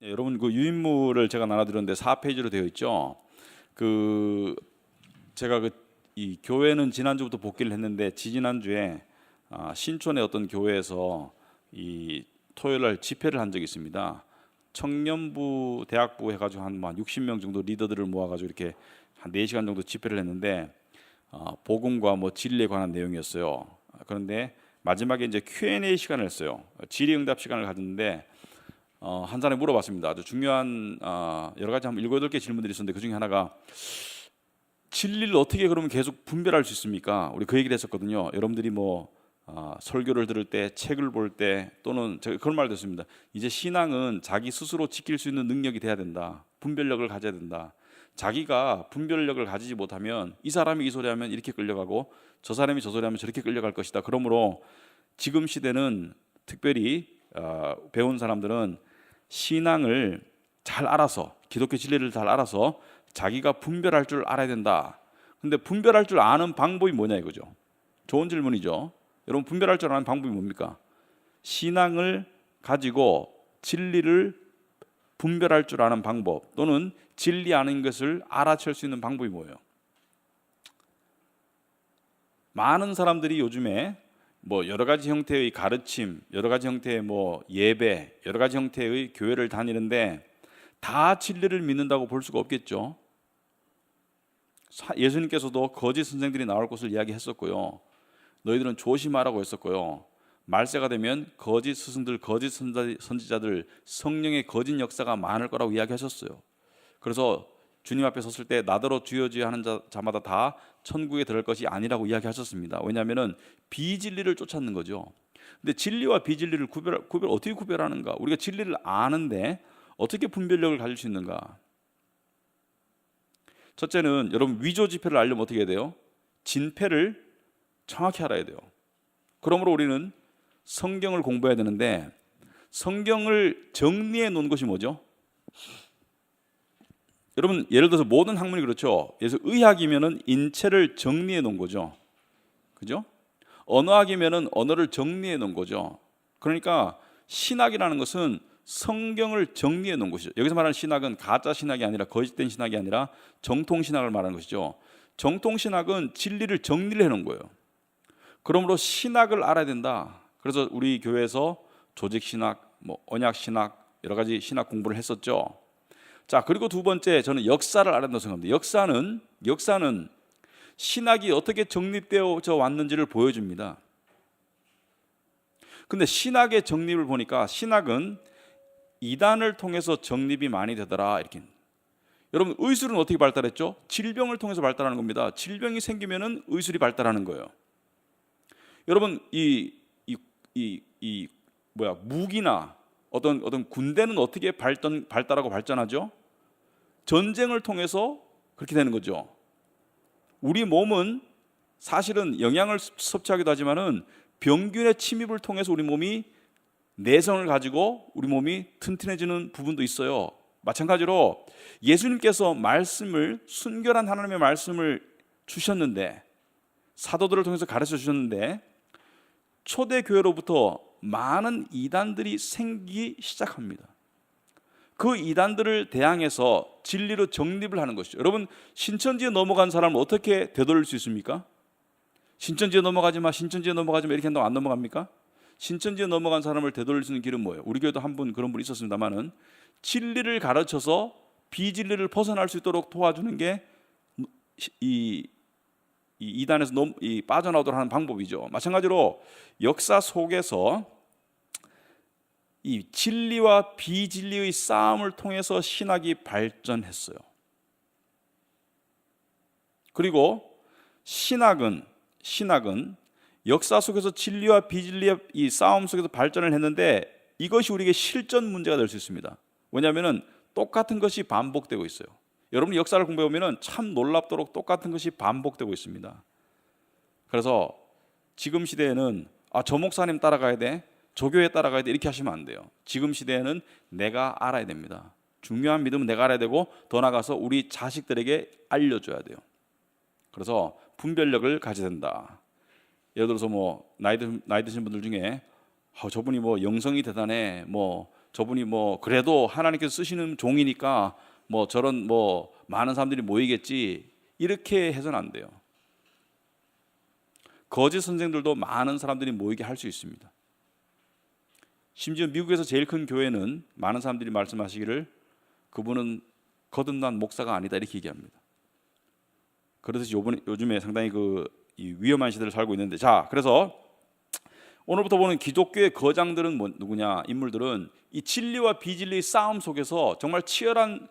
여러분 그 유인물을 제가 나눠드렸는데 4페이지로 되어 있죠. 제가 이 교회는 지난주부터 복귀를 했는데 지지난주에 신촌의 어떤 교회에서 이 토요일 날 집회를 한 적이 있습니다. 청년부, 대학부 해가지고 한 60명 정도 리더들을 모아가지고 이렇게 한 4시간 정도 집회를 했는데 복음과 진리에 관한 내용이었어요. 그런데 마지막에 이제 Q&A 시간을 했어요. 질의응답 시간을 가졌는데 한 사람이 물어봤습니다. 아주 중요한 여러 가지 한 7, 8개 질문들이 있었는데 그 중에 하나가 진리를 어떻게 그러면 계속 분별할 수 있습니까? 우리 그 얘기를 했었거든요. 여러분들이 설교를 들을 때, 책을 볼 때 또는 제가 그런 말도 했습니다. 이제 신앙은 자기 스스로 지킬 수 있는 능력이 돼야 된다. 분별력을 가져야 된다. 자기가 분별력을 가지지 못하면 이 사람이 이 소리 하면 이렇게 끌려가고 저 사람이 저 소리 하면 저렇게 끌려갈 것이다. 그러므로 지금 시대는 특별히 배운 사람들은 신앙을 잘 알아서, 기독교 진리를 잘 알아서 자기가 분별할 줄 알아야 된다. 근데 분별할 줄 아는 방법이 뭐냐 이거죠. 좋은 질문이죠. 여러분, 분별할 줄 아는 방법이 뭡니까? 신앙을 가지고 진리를 분별할 줄 아는 방법, 또는 진리 아닌 것을 알아챌 수 있는 방법이 뭐예요? 많은 사람들이 요즘에 여러 가지 형태의 가르침, 여러 가지 형태의 예배, 여러 가지 형태의 교회를 다니는데 다 진리를 믿는다고 볼 수가 없겠죠. 예수님께서도 거짓 선생들이 나올 것을 이야기했었고요. 너희들은 조심하라고 했었고요. 말세가 되면 거짓 스승들, 거짓 선지자들, 성령의 거짓 역사가 많을 거라고 이야기하셨어요. 그래서 주님 앞에 섰을 때 나더러 주여 주여 하는 자마다 다 천국에 들어갈 것이 아니라고 이야기하셨습니다. 왜냐하면 비진리를 쫓았는 거죠. 근데 진리와 비진리를 어떻게 구별하는가? 우리가 진리를 아는데 어떻게 분별력을 가질 수 있는가? 첫째는 여러분, 위조 지폐를 알려면 어떻게 해야 돼요? 진폐를 정확히 알아야 돼요. 그러므로 우리는 성경을 공부해야 되는데 성경을 정리해 놓은 것이 뭐죠? 여러분, 예를 들어서 모든 학문이 그렇죠. 그래서 의학이면은 인체를 정리해 놓은 거죠. 그죠? 언어학이면은 언어를 정리해 놓은 거죠. 그러니까 신학이라는 것은 성경을 정리해 놓은 것이죠. 여기서 말하는 신학은 가짜 신학이 아니라 거짓된 신학이 아니라 정통 신학을 말하는 것이죠. 정통 신학은 진리를 정리를 해 놓은 거예요. 그러므로 신학을 알아야 된다. 그래서 우리 교회에서 조직 신학, 언약 신학, 여러 가지 신학 공부를 했었죠. 자, 그리고 두 번째, 저는 역사를 알아야 된다고 생각합니다. 역사는 신학이 어떻게 정립되어 왔는지를 보여줍니다. 근데 신학의 정립을 보니까 신학은 이단을 통해서 정립이 많이 되더라 이렇게. 여러분, 의술은 어떻게 발달했죠? 질병을 통해서 발달하는 겁니다. 질병이 생기면은 의술이 발달하는 거예요. 여러분, 무기나 어떤 군대는 어떻게 발달하고 발전하죠? 전쟁을 통해서 그렇게 되는 거죠. 우리 몸은 사실은 영양을 섭취하기도 하지만은 병균의 침입을 통해서 우리 몸이 내성을 가지고 우리 몸이 튼튼해지는 부분도 있어요. 마찬가지로 예수님께서 순결한 하나님의 말씀을 주셨는데, 사도들을 통해서 가르쳐 주셨는데 초대교회로부터 많은 이단들이 생기기 시작합니다. 그 이단들을 대항해서 진리로 정립을 하는 것이죠. 여러분, 신천지에 넘어간 사람을 어떻게 되돌릴 수 있습니까? 신천지에 넘어가지 마 이렇게 한다고 안 넘어갑니까? 신천지에 넘어간 사람을 되돌릴 수 있는 길은 뭐예요? 우리 교회도 한 분 그런 분이 있었습니다만은 진리를 가르쳐서 비진리를 벗어날 수 있도록 도와주는 게 이 이단에서 빠져나오도록 하는 방법이죠. 마찬가지로 역사 속에서 이 진리와 비진리의 싸움을 통해서 신학이 발전했어요. 그리고 신학은 역사 속에서 진리와 비진리의 이 싸움 속에서 발전을 했는데 이것이 우리에게 실전 문제가 될 수 있습니다. 왜냐하면 똑같은 것이 반복되고 있어요. 여러분이 역사를 공부해 보면 참 놀랍도록 똑같은 것이 반복되고 있습니다. 그래서 지금 시대에는 저 목사님 따라가야 돼, 저 교회 따라가야 돼 이렇게 하시면 안 돼요. 지금 시대에는 내가 알아야 됩니다. 중요한 믿음은 내가 알아야 되고 더 나아가서 우리 자식들에게 알려줘야 돼요. 그래서 분별력을 가져야 된다. 예를 들어서 나이 드신 분들 중에 저분이 영성이 대단해, 저분이 뭐 그래도 하나님께서 쓰시는 종이니까 뭐 저런 뭐 많은 사람들이 모이겠지, 이렇게 해서는 안 돼요. 거짓 선생들도 많은 사람들이 모이게 할 수 있습니다. 심지어 미국에서 제일 큰 교회는 많은 사람들이 말씀하시기를 그분은 거듭난 목사가 아니다, 이렇게 얘기합니다. 그래서 요즘에 상당히 이 위험한 시대를 살고 있는데, 자, 그래서 오늘부터 보는 기독교의 거장들은 누구냐? 인물들은 이 진리와 비진리의 싸움 속에서 정말 치열한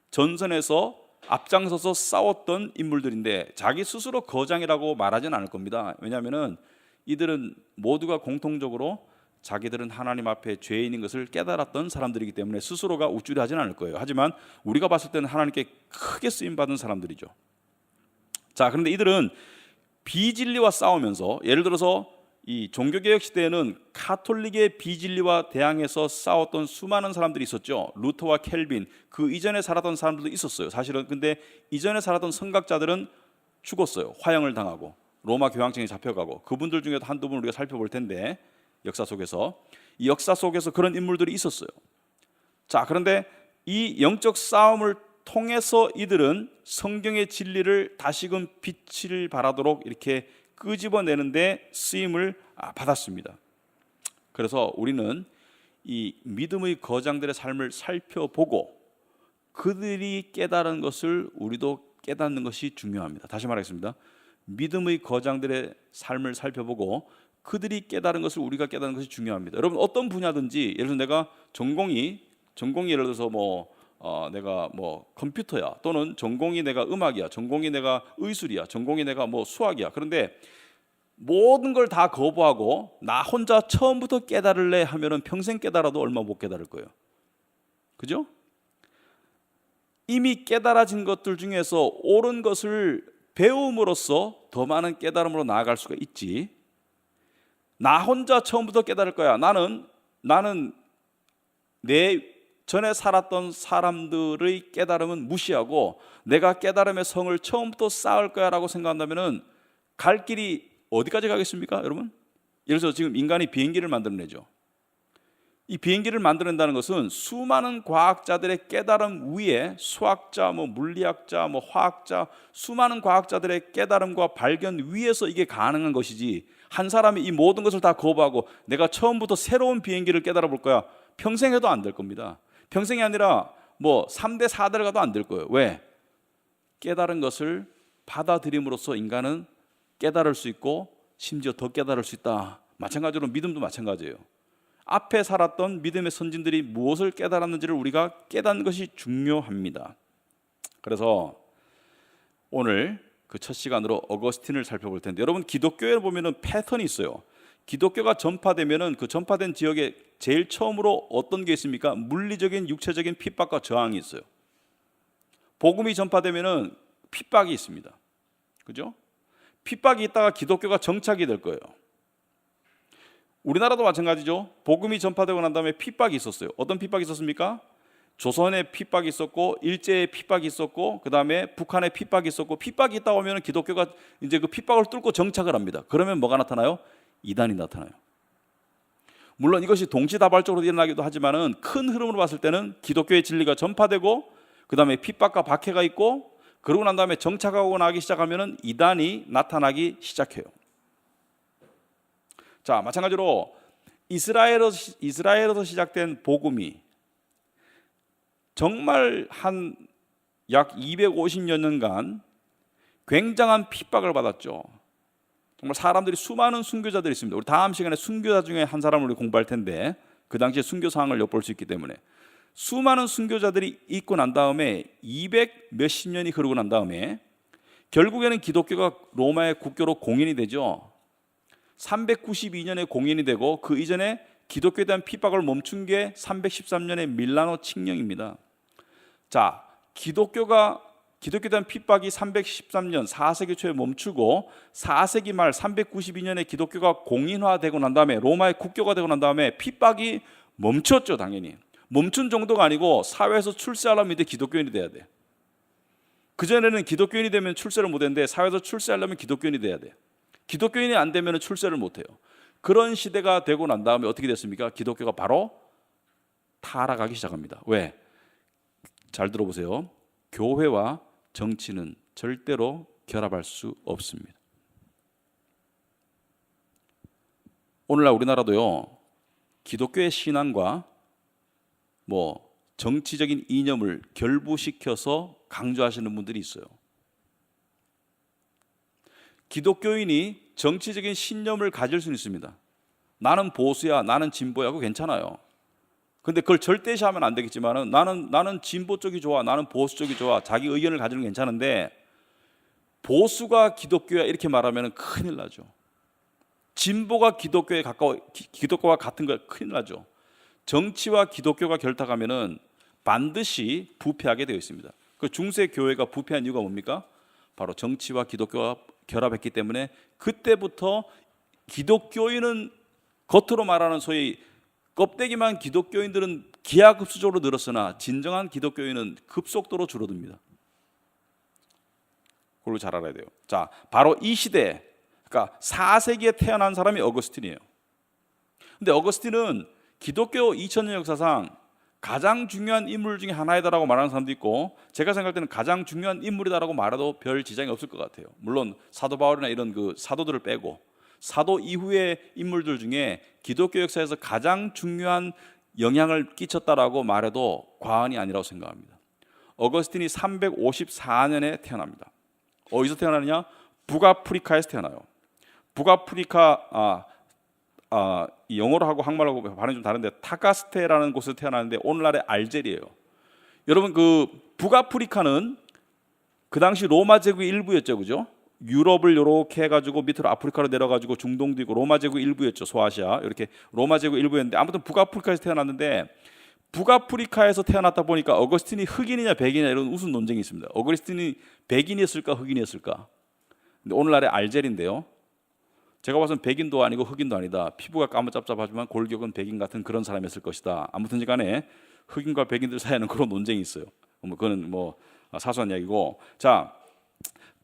전선에서 앞장서서 싸웠던 인물들인데, 자기 스스로 거장이라고 말하지는 않을 겁니다. 왜냐하면은 이들은 모두가 공통적으로 자기들은 하나님 앞에 죄인인 것을 깨달았던 사람들이기 때문에 스스로가 우쭐해 하지는 않을 거예요. 하지만 우리가 봤을 때는 하나님께 크게 쓰임받은 사람들이죠. 자, 그런데 이들은 비진리와 싸우면서, 예를 들어서 이 종교개혁 시대에는 카톨릭의 비진리와 대항해서 싸웠던 수많은 사람들이 있었죠. 루터와 켈빈, 그 이전에 살았던 사람들도 있었어요, 사실은. 근데 이전에 살았던 선각자들은 죽었어요. 화형을 당하고 로마 교황청에 잡혀가고. 그분들 중에도 한두 분 우리가 살펴볼 텐데, 역사 속에서, 이 역사 속에서 그런 인물들이 있었어요. 자, 그런데 이 영적 싸움을 통해서 이들은 성경의 진리를 다시금 빛을 발하도록 이렇게 끄집어내는데 쓰임을 받았습니다. 그래서 우리는 이 믿음의 거장들의 삶을 살펴보고 그들이 깨달은 것을 우리도 깨닫는 것이 중요합니다. 다시 말하겠습니다. 믿음의 거장들의 삶을 살펴보고 그들이 깨달은 것을 우리가 깨닫는 것이 중요합니다. 여러분, 어떤 분야든지, 예를 들어서 내가 전공이 예를 들어서 내가 컴퓨터야, 또는 전공이 내가 음악이야, 전공이 내가 의술이야, 전공이 내가 수학이야. 그런데 모든 걸 다 거부하고 나 혼자 처음부터 깨달을래 하면은 평생 깨달아도 얼마 못 깨달을 거예요. 그죠? 이미 깨달아진 것들 중에서 옳은 것을 배움으로써 더 많은 깨달음으로 나아갈 수가 있지, 나 혼자 처음부터 깨달을 거야, 나는 내 전에 살았던 사람들의 깨달음은 무시하고 내가 깨달음의 성을 처음부터 쌓을 거야 라고 생각한다면 갈 길이 어디까지 가겠습니까, 여러분? 예를 들어서 지금 인간이 비행기를 만들어내죠. 이 비행기를 만들어낸다는 것은 수많은 과학자들의 깨달음 위에, 수학자, 물리학자, 화학자, 수많은 과학자들의 깨달음과 발견 위에서 이게 가능한 것이지, 한 사람이 이 모든 것을 다 거부하고 내가 처음부터 새로운 비행기를 깨달아 볼 거야, 평생 해도 안 될 겁니다. 평생이 아니라 3대 4대를 가도 안 될 거예요. 왜? 깨달은 것을 받아들임으로써 인간은 깨달을 수 있고 심지어 더 깨달을 수 있다. 마찬가지로 믿음도 마찬가지예요. 앞에 살았던 믿음의 선진들이 무엇을 깨달았는지를 우리가 깨닫는 것이 중요합니다. 그래서 오늘 그 첫 시간으로 어거스틴을 살펴볼 텐데, 여러분, 기독교에 보면은 패턴이 있어요. 기독교가 전파되면은 그 전파된 지역에 제일 처음으로 어떤 게 있습니까? 물리적인 육체적인 핍박과 저항이 있어요. 복음이 전파되면은 핍박이 있습니다. 그죠? 핍박이 있다가 기독교가 정착이 될 거예요. 우리나라도 마찬가지죠. 복음이 전파되고 난 다음에 핍박이 있었어요. 어떤 핍박이 있었습니까? 조선의 핍박이 있었고, 일제의 핍박이 있었고, 그 다음에 북한의 핍박이 있었고, 핍박이 있다 보면 기독교가 이제 그 핍박을 뚫고 정착을 합니다. 그러면 뭐가 나타나요? 이단이 나타나요. 물론 이것이 동시다발적으로 일어나기도 하지만은 큰 흐름으로 봤을 때는 기독교의 진리가 전파되고, 그 다음에 핍박과 박해가 있고, 그러고 난 다음에 정착하고 나기 시작하면은 이단이 나타나기 시작해요. 자, 마찬가지로 이스라엘에서 시작된 복음이 정말 한 약 250여 년간 굉장한 핍박을 받았죠. 정말 사람들이, 수많은 순교자들이 있습니다. 우리 다음 시간에 순교자 중에 한 사람을 우리 공부할 텐데, 그 당시에 순교 상황을 엿볼 수 있기 때문에 수많은 순교자들이 있고 난 다음에 200 몇십 년이 흐르고 난 다음에 결국에는 기독교가 로마의 국교로 공인이 되죠. 392년에 공인이 되고, 그 이전에 기독교에 대한 핍박을 멈춘 게 313년의 밀라노 칙령입니다. 자, 기독교에 대한 핍박이 313년 4세기 초에 멈추고 4세기 말 392년에 기독교가 공인화되고 난 다음에, 로마의 국교가 되고 난 다음에 핍박이 멈췄죠. 당연히 멈춘 정도가 아니고 사회에서 출세하려면 이제 기독교인이 돼야 돼. 그전에는 기독교인이 되면 출세를 못했는데 사회에서 출세하려면 기독교인이 돼야 돼. 기독교인이 안 되면 출세를 못해요. 그런 시대가 되고 난 다음에 어떻게 됐습니까? 기독교가 바로 타락하기 시작합니다. 왜? 잘 들어보세요. 교회와 정치는 절대로 결합할 수 없습니다. 오늘날 우리나라도요, 기독교의 신앙과 정치적인 이념을 결부시켜서 강조하시는 분들이 있어요. 기독교인이 정치적인 신념을 가질 수는 있습니다. 나는 보수야, 나는 진보야, 그거 괜찮아요. 근데 그걸 절대시하면 안 되겠지만은 나는 진보 쪽이 좋아, 나는 보수 쪽이 좋아, 자기 의견을 가지는 건 괜찮은데 보수가 기독교야 이렇게 말하면 큰일 나죠. 진보가 기독교에 기독교와 같은 거 큰일 나죠. 정치와 기독교가 결탁하면은 반드시 부패하게 되어 있습니다. 그 중세 교회가 부패한 이유가 뭡니까? 바로 정치와 기독교가 결합했기 때문에 그때부터 기독교인은 겉으로 말하는 소위 껍데기만 기독교인들은 기하급수적으로 늘었으나 진정한 기독교인은 급속도로 줄어듭니다. 그걸 잘 알아야 돼요. 자, 바로 이 시대, 그러니까 4세기에 태어난 사람이 어거스틴이에요. 근데 어거스틴은 기독교 2000년 역사상 가장 중요한 인물 중에 하나이다라고 말하는 사람도 있고, 제가 생각할 때는 가장 중요한 인물이다라고 말해도 별 지장이 없을 것 같아요. 물론 사도 바울이나 이런 그 사도들을 빼고 사도 이후의 인물들 중에 기독교 역사에서 가장 중요한 영향을 끼쳤다라고 말해도 과언이 아니라고 생각합니다. 어거스틴이 354년에 태어납니다. 어디서 태어나느냐? 북아프리카에서 태어나요. 북아프리카 이 영어로 하고 한말하고 발음이 좀 다른데 타가스테라는 곳에서 태어났는데 오늘날의 알제리예요. 여러분, 그 북아프리카는 그 당시 로마 제국의 일부였죠, 그죠? 유럽을 이렇게 해가지고 밑으로 아프리카로 내려가지고 중동도 있고 로마 제국 일부였죠, 소아시아 이렇게 로마 제국 일부였는데 아무튼 북아프리카에서 태어났는데 북아프리카에서 태어났다 보니까 어거스틴이 흑인이냐 백인이냐 이런 우스운 논쟁이 있습니다. 어거스틴이 백인이었을까 흑인이었을까? 근데 오늘날의 알제리인데요. 제가 봐서는 백인도 아니고 흑인도 아니다. 피부가 까무잡잡하지만 골격은 백인 같은 그런 사람이었을 것이다. 아무튼 간에 흑인과 백인들 사이에는 그런 논쟁이 있어요. 그거는 사소한 이야기고. 자,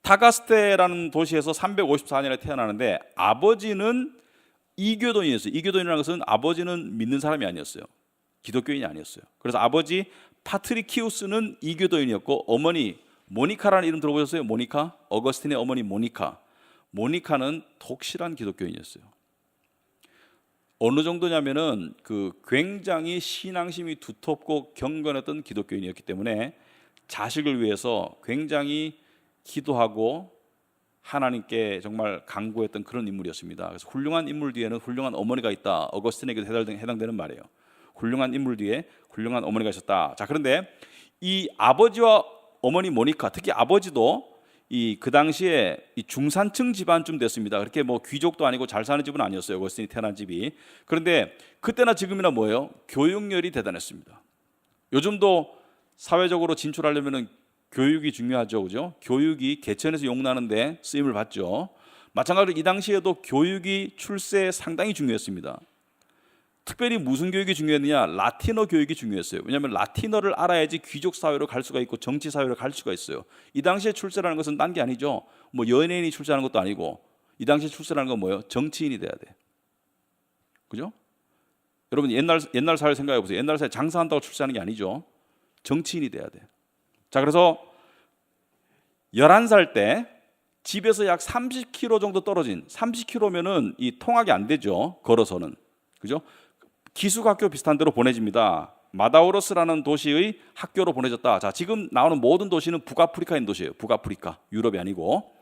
타가스테라는 도시에서 354년에 태어나는데 아버지는 이교도인이었어요. 이교도인이라는 것은 아버지는 믿는 사람이 아니었어요. 기독교인이 아니었어요. 그래서 아버지 파트리키우스는 이교도인이었고 어머니 모니카라는 이름 들어보셨어요? 모니카? 어거스틴의 어머니 모니카. 모니카는 독실한 기독교인이었어요. 어느 정도냐면은 굉장히 신앙심이 두텁고 경건했던 기독교인이었기 때문에 자식을 위해서 굉장히 기도하고 하나님께 정말 간구했던 그런 인물이었습니다. 그래서 훌륭한 인물 뒤에는 훌륭한 어머니가 있다. 어거스틴에게도 해당되는 말이에요. 훌륭한 인물 뒤에 훌륭한 어머니가 있었다. 자, 그런데 이 아버지와 어머니 모니카, 특히 아버지도 그 당시에 이 중산층 집안쯤 됐습니다. 그렇게 귀족도 아니고 잘 사는 집은 아니었어요. 어거스틴이 태어난 집이. 그런데 그때나 지금이나 뭐예요? 교육열이 대단했습니다. 요즘도 사회적으로 진출하려면은 교육이 중요하죠, 그죠? 교육이 개천에서 용나는데 쓰임을 받죠. 마찬가지로 이 당시에도 교육이 출세에 상당히 중요했습니다. 특별히 무슨 교육이 중요했느냐? 라틴어 교육이 중요했어요. 왜냐하면 라틴어를 알아야지 귀족 사회로 갈 수가 있고 정치 사회로 갈 수가 있어요. 이 당시에 출세라는 것은 딴 게 아니죠. 연예인이 출세하는 것도 아니고 이 당시에 출세라는 건 뭐예요? 정치인이 돼야 돼. 그죠? 여러분 옛날 사회 생각해 보세요. 옛날 사회 장사한다고 출세하는 게 아니죠. 정치인이 돼야 돼. 자, 그래서 11살 때 집에서 약 30km 정도 떨어진 30km면은 이 통학이 안 되죠. 걸어서는. 그죠? 기숙학교 비슷한 데로 보내집니다. 마다우로스라는 도시의 학교로 보내졌다. 자, 지금 나오는 모든 도시는 북아프리카인 도시예요. 북아프리카, 유럽이 아니고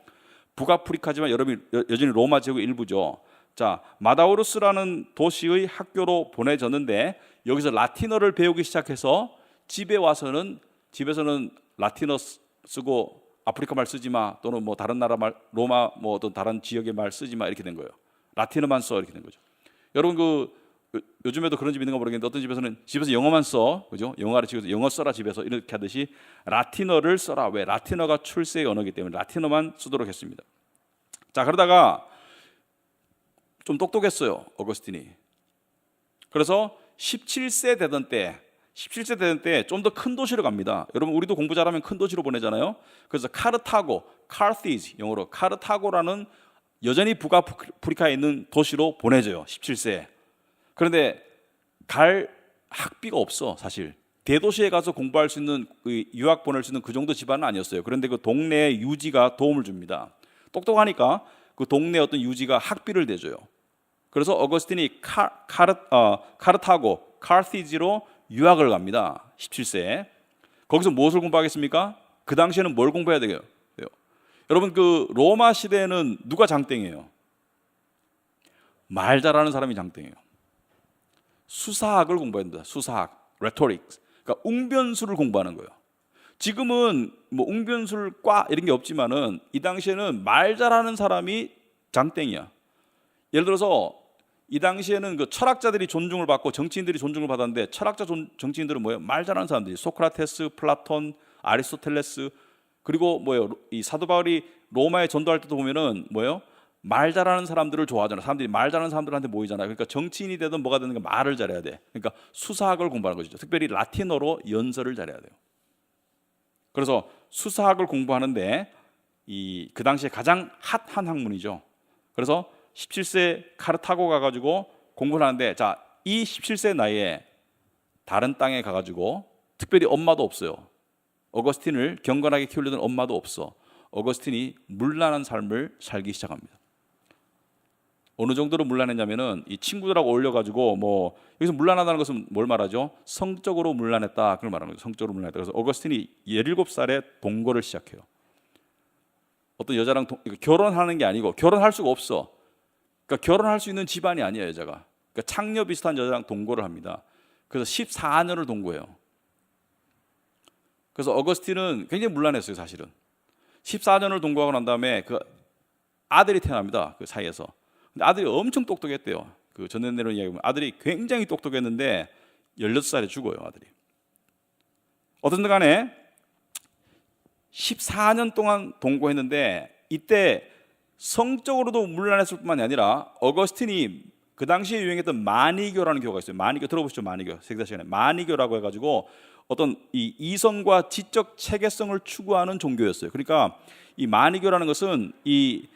북아프리카지만 여전히 로마 제국의 일부죠. 자, 마다우로스라는 도시의 학교로 보내졌는데 여기서 라틴어를 배우기 시작해서 집에 와서는 집에서는 라틴어 쓰고 아프리카 말 쓰지 마, 또는 다른 나라 말, 로마 어떤 다른 지역의 말 쓰지 마 이렇게 된 거예요. 라틴어만 써 이렇게 된 거죠. 여러분 요즘에도 그런 집 있는 거 모르겠는데 어떤 집에서 영어만 써, 그죠? 영어 가르치면서 영어 써라 집에서 이렇게 하듯이 라틴어를 써라. 왜? 라틴어가 출세의 언어이기 때문에 라틴어만 쓰도록 했습니다. 자, 그러다가 좀 똑똑했어요, 어거스틴이. 그래서 17세 되던 때 좀 더 큰 도시로 갑니다. 여러분, 우리도 공부 잘하면 큰 도시로 보내잖아요. 그래서 카르티지, 영어로 카르타고라는 여전히 북아프리카에 있는 도시로 보내져요. 17세. 그런데 갈 학비가 없어. 사실 대도시에 가서 공부할 수 있는, 유학 보낼 수 있는 그 정도 집안은 아니었어요. 그런데 그 동네의 유지가 도움을 줍니다. 똑똑하니까 그 동네 어떤 유지가 학비를 대줘요. 그래서 어거스틴이 카르타고, 카르티지로 유학을 갑니다. 17세에. 거기서 무엇을 공부하겠습니까? 그 당시에는 뭘 공부해야 돼요? 여러분, 그 로마 시대에는 누가 장땡이에요? 말 잘하는 사람이 장땡이에요. 수사학을 공부해야 됩니다. 수사학, rhetorics. 그러니까 웅변술을 공부하는 거예요. 지금은 뭐 웅변술과 이런 게 없지만은 이 당시에는 말 잘하는 사람이 장땡이야. 예를 들어서 이 당시에는 그 철학자들이 존중을 받고 정치인들이 존중을 받았는데, 철학자 정치인들은 뭐예요? 말 잘하는 사람들이 소크라테스, 플라톤, 아리스토텔레스, 그리고 뭐예요? 이 사도 바울이 로마에 전도할 때도 보면은 뭐예요? 말 잘하는 사람들을 좋아하잖아요. 사람들이 말 잘하는 사람들한테 모이잖아요. 그러니까 정치인이 되든 뭐가 되든 말을 잘해야 돼. 그러니까 수사학을 공부하는 것이죠. 특별히 라틴어로 연설을 잘해야 돼요. 그래서 수사학을 공부하는데 그 당시에 가장 핫한 학문이죠. 그래서 17세 카르타고 가가지고 공부를 하는데, 자, 이 17세 나이에 다른 땅에 가가지고 특별히 엄마도 없어요. 어거스틴을 경건하게 키우려던 엄마도 없어. 어거스틴이 문란한 삶을 살기 시작합니다. 어느 정도로 문란했냐면은 이 친구들하고 어울려가지고 뭐 여기서 문란하다는 것은 뭘 말하죠? 성적으로 문란했다, 그걸 말하는 거죠. 성적으로 문란했다. 그래서 어거스틴이 17살에 동거를 시작해요. 어떤 여자랑 결혼하는 게 아니고, 결혼할 수가 없어. 그러니까 결혼할 수 있는 집안이 아니야, 여자가. 그러니까 창녀 비슷한 여자랑 동거를 합니다. 그래서 14년을 동거해요. 그래서 어거스틴은 굉장히 문란했어요, 사실은. 14년을 동거하고 난 다음에 그 아들이 태어납니다, 그 사이에서. 근데 아들이 엄청 똑똑했대요. 그 전에 내려온 이야기 보면 아들이 굉장히 똑똑했는데 16살에 죽어요, 아들이. 어떤 간에 14년 동안 동거했는데, 이때 성적으로도 문란했을 뿐만이 아니라 어거스틴이 그 당시에 유행했던 마니교라는 교가 있어요. 마니교 들어보시죠. 마니교. 세계사 시간에 마니교라고 해가지고 어떤 이 이성과 지적 체계성을 추구하는 종교였어요. 그러니까 이 마니교라는 것은 이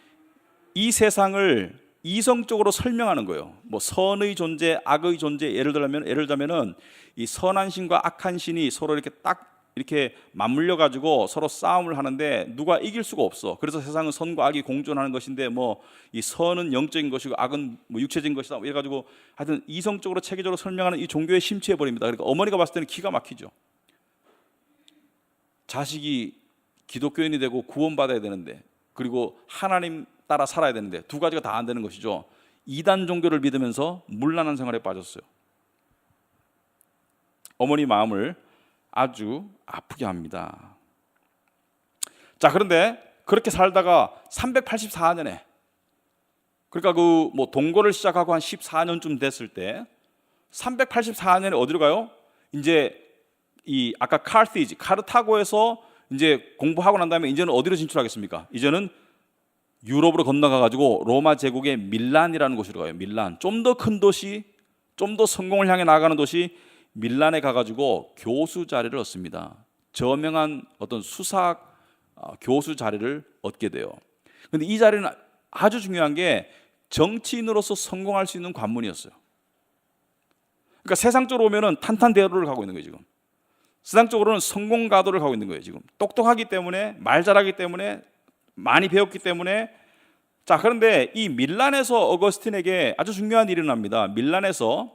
세상을 이성적으로 설명하는 거예요. 뭐 선의 존재, 악의 존재, 예를 들자면은 이 선한 신과 악한 신이 서로 이렇게 딱 이렇게 맞물려 가지고 서로 싸움을 하는데 누가 이길 수가 없어. 그래서 세상은 선과 악이 공존하는 것인데, 뭐 이 선은 영적인 것이고 악은 뭐 육체적인 것이다, 이래 가지고 하여튼 이성적으로 체계적으로 설명하는 이 종교에 심취해 버립니다. 그러니까 어머니가 봤을 때는 기가 막히죠. 자식이 기독교인이 되고 구원받아야 되는데, 그리고 하나님 따라 살아야 되는데 두 가지가 다 안 되는 것이죠. 이단 종교를 믿으면서 문란한 생활에 빠졌어요. 어머니 마음을 아주 아프게 합니다. 자, 그런데 그렇게 살다가 384년에, 그러니까 그 뭐 동거를 시작하고 한 14년쯤 됐을 때 384년에 어디로 가요? 이제 이 아까 카르타고에서 이제 공부하고 난 다음에 이제는 어디로 진출하겠습니까? 이제는 유럽으로 건너가 가지고 로마 제국의 밀란이라는 곳으로 가요. 밀란. 좀 더 큰 도시, 좀 더 성공을 향해 나아가는 도시 밀란에 가가지고 교수 자리를 얻습니다. 저명한 어떤 수사학 교수 자리를 얻게 돼요. 그런데 이 자리는 아주 중요한 게 정치인으로서 성공할 수 있는 관문이었어요. 그러니까 세상적으로 보면은 탄탄대로를 가고 있는 거예요, 지금. 세상적으로는 성공 가도를 가고 있는 거예요, 지금. 똑똑하기 때문에, 말 잘하기 때문에, 많이 배웠기 때문에. 자, 그런데 이 밀란에서 어거스틴에게 아주 중요한 일이 일어납니다. 밀란에서,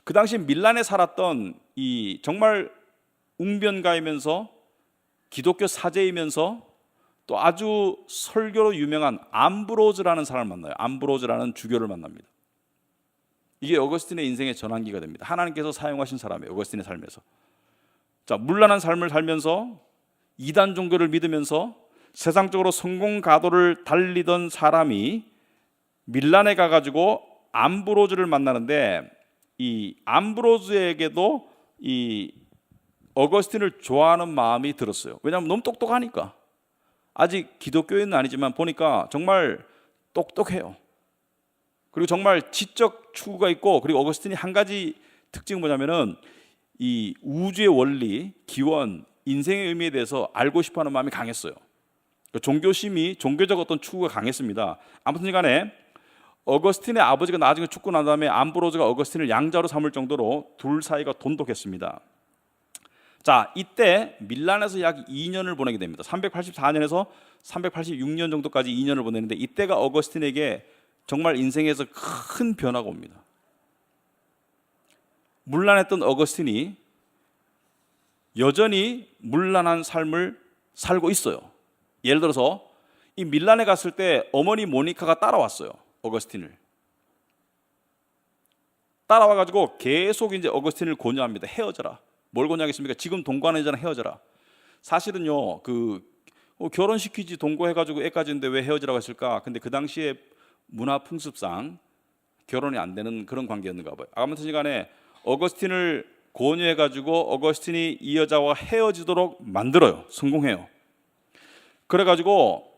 그 당시 밀란에 살았던 이 정말 웅변가이면서 기독교 사제이면서 또 아주 설교로 유명한 암브로즈라는 사람을 만나요. 암브로즈라는 주교를 만납니다. 이게 어거스틴의 인생의 전환기가 됩니다. 하나님께서 사용하신 사람이에요, 어거스틴의 삶에서. 자, 문란한 삶을 살면서 이단 종교를 믿으면서 세상적으로 성공 가도를 달리던 사람이 밀란에 가가지고 암브로즈를 만나는데, 이 암브로즈에게도 이 어거스틴을 좋아하는 마음이 들었어요. 왜냐하면 너무 똑똑하니까. 아직 기독교인은 아니지만 보니까 정말 똑똑해요. 그리고 정말 지적 추구가 있고, 그리고 어거스틴이 한 가지 특징은 뭐냐면은 이 우주의 원리, 기원, 인생의 의미에 대해서 알고 싶어하는 마음이 강했어요. 종교심이, 종교적 어떤 추구가 강했습니다. 아무튼 간에 어거스틴의 아버지가 나중에 죽고 난 다음에 암브로즈가 어거스틴을 양자로 삼을 정도로 둘 사이가 돈독했습니다. 자, 이때 밀란에서 약 2년을 보내게 됩니다. 384년에서 386년 정도까지 2년을 보내는데 이때가 어거스틴에게 정말 인생에서 큰 변화가 옵니다. 문란했던 어거스틴이 여전히 문란한 삶을 살고 있어요. 예를 들어서 이 밀란에 갔을 때 어머니 모니카가 따라왔어요. 어거스틴을 따라와가지고 계속 이제 어거스틴을 권유합니다. 헤어져라. 뭘 권유하겠습니까? 지금 동거하는 여자랑 헤어져라. 사실은요, 결혼시키지 동거해가지고 애 가지는데 왜 헤어지라고 했을까? 근데 그 당시에 문화 풍습상 결혼이 안 되는 그런 관계였는가 봐요. 아무튼 간에 어거스틴을 권유해가지고 어거스틴이 이 여자와 헤어지도록 만들어요. 성공해요. 그래가지고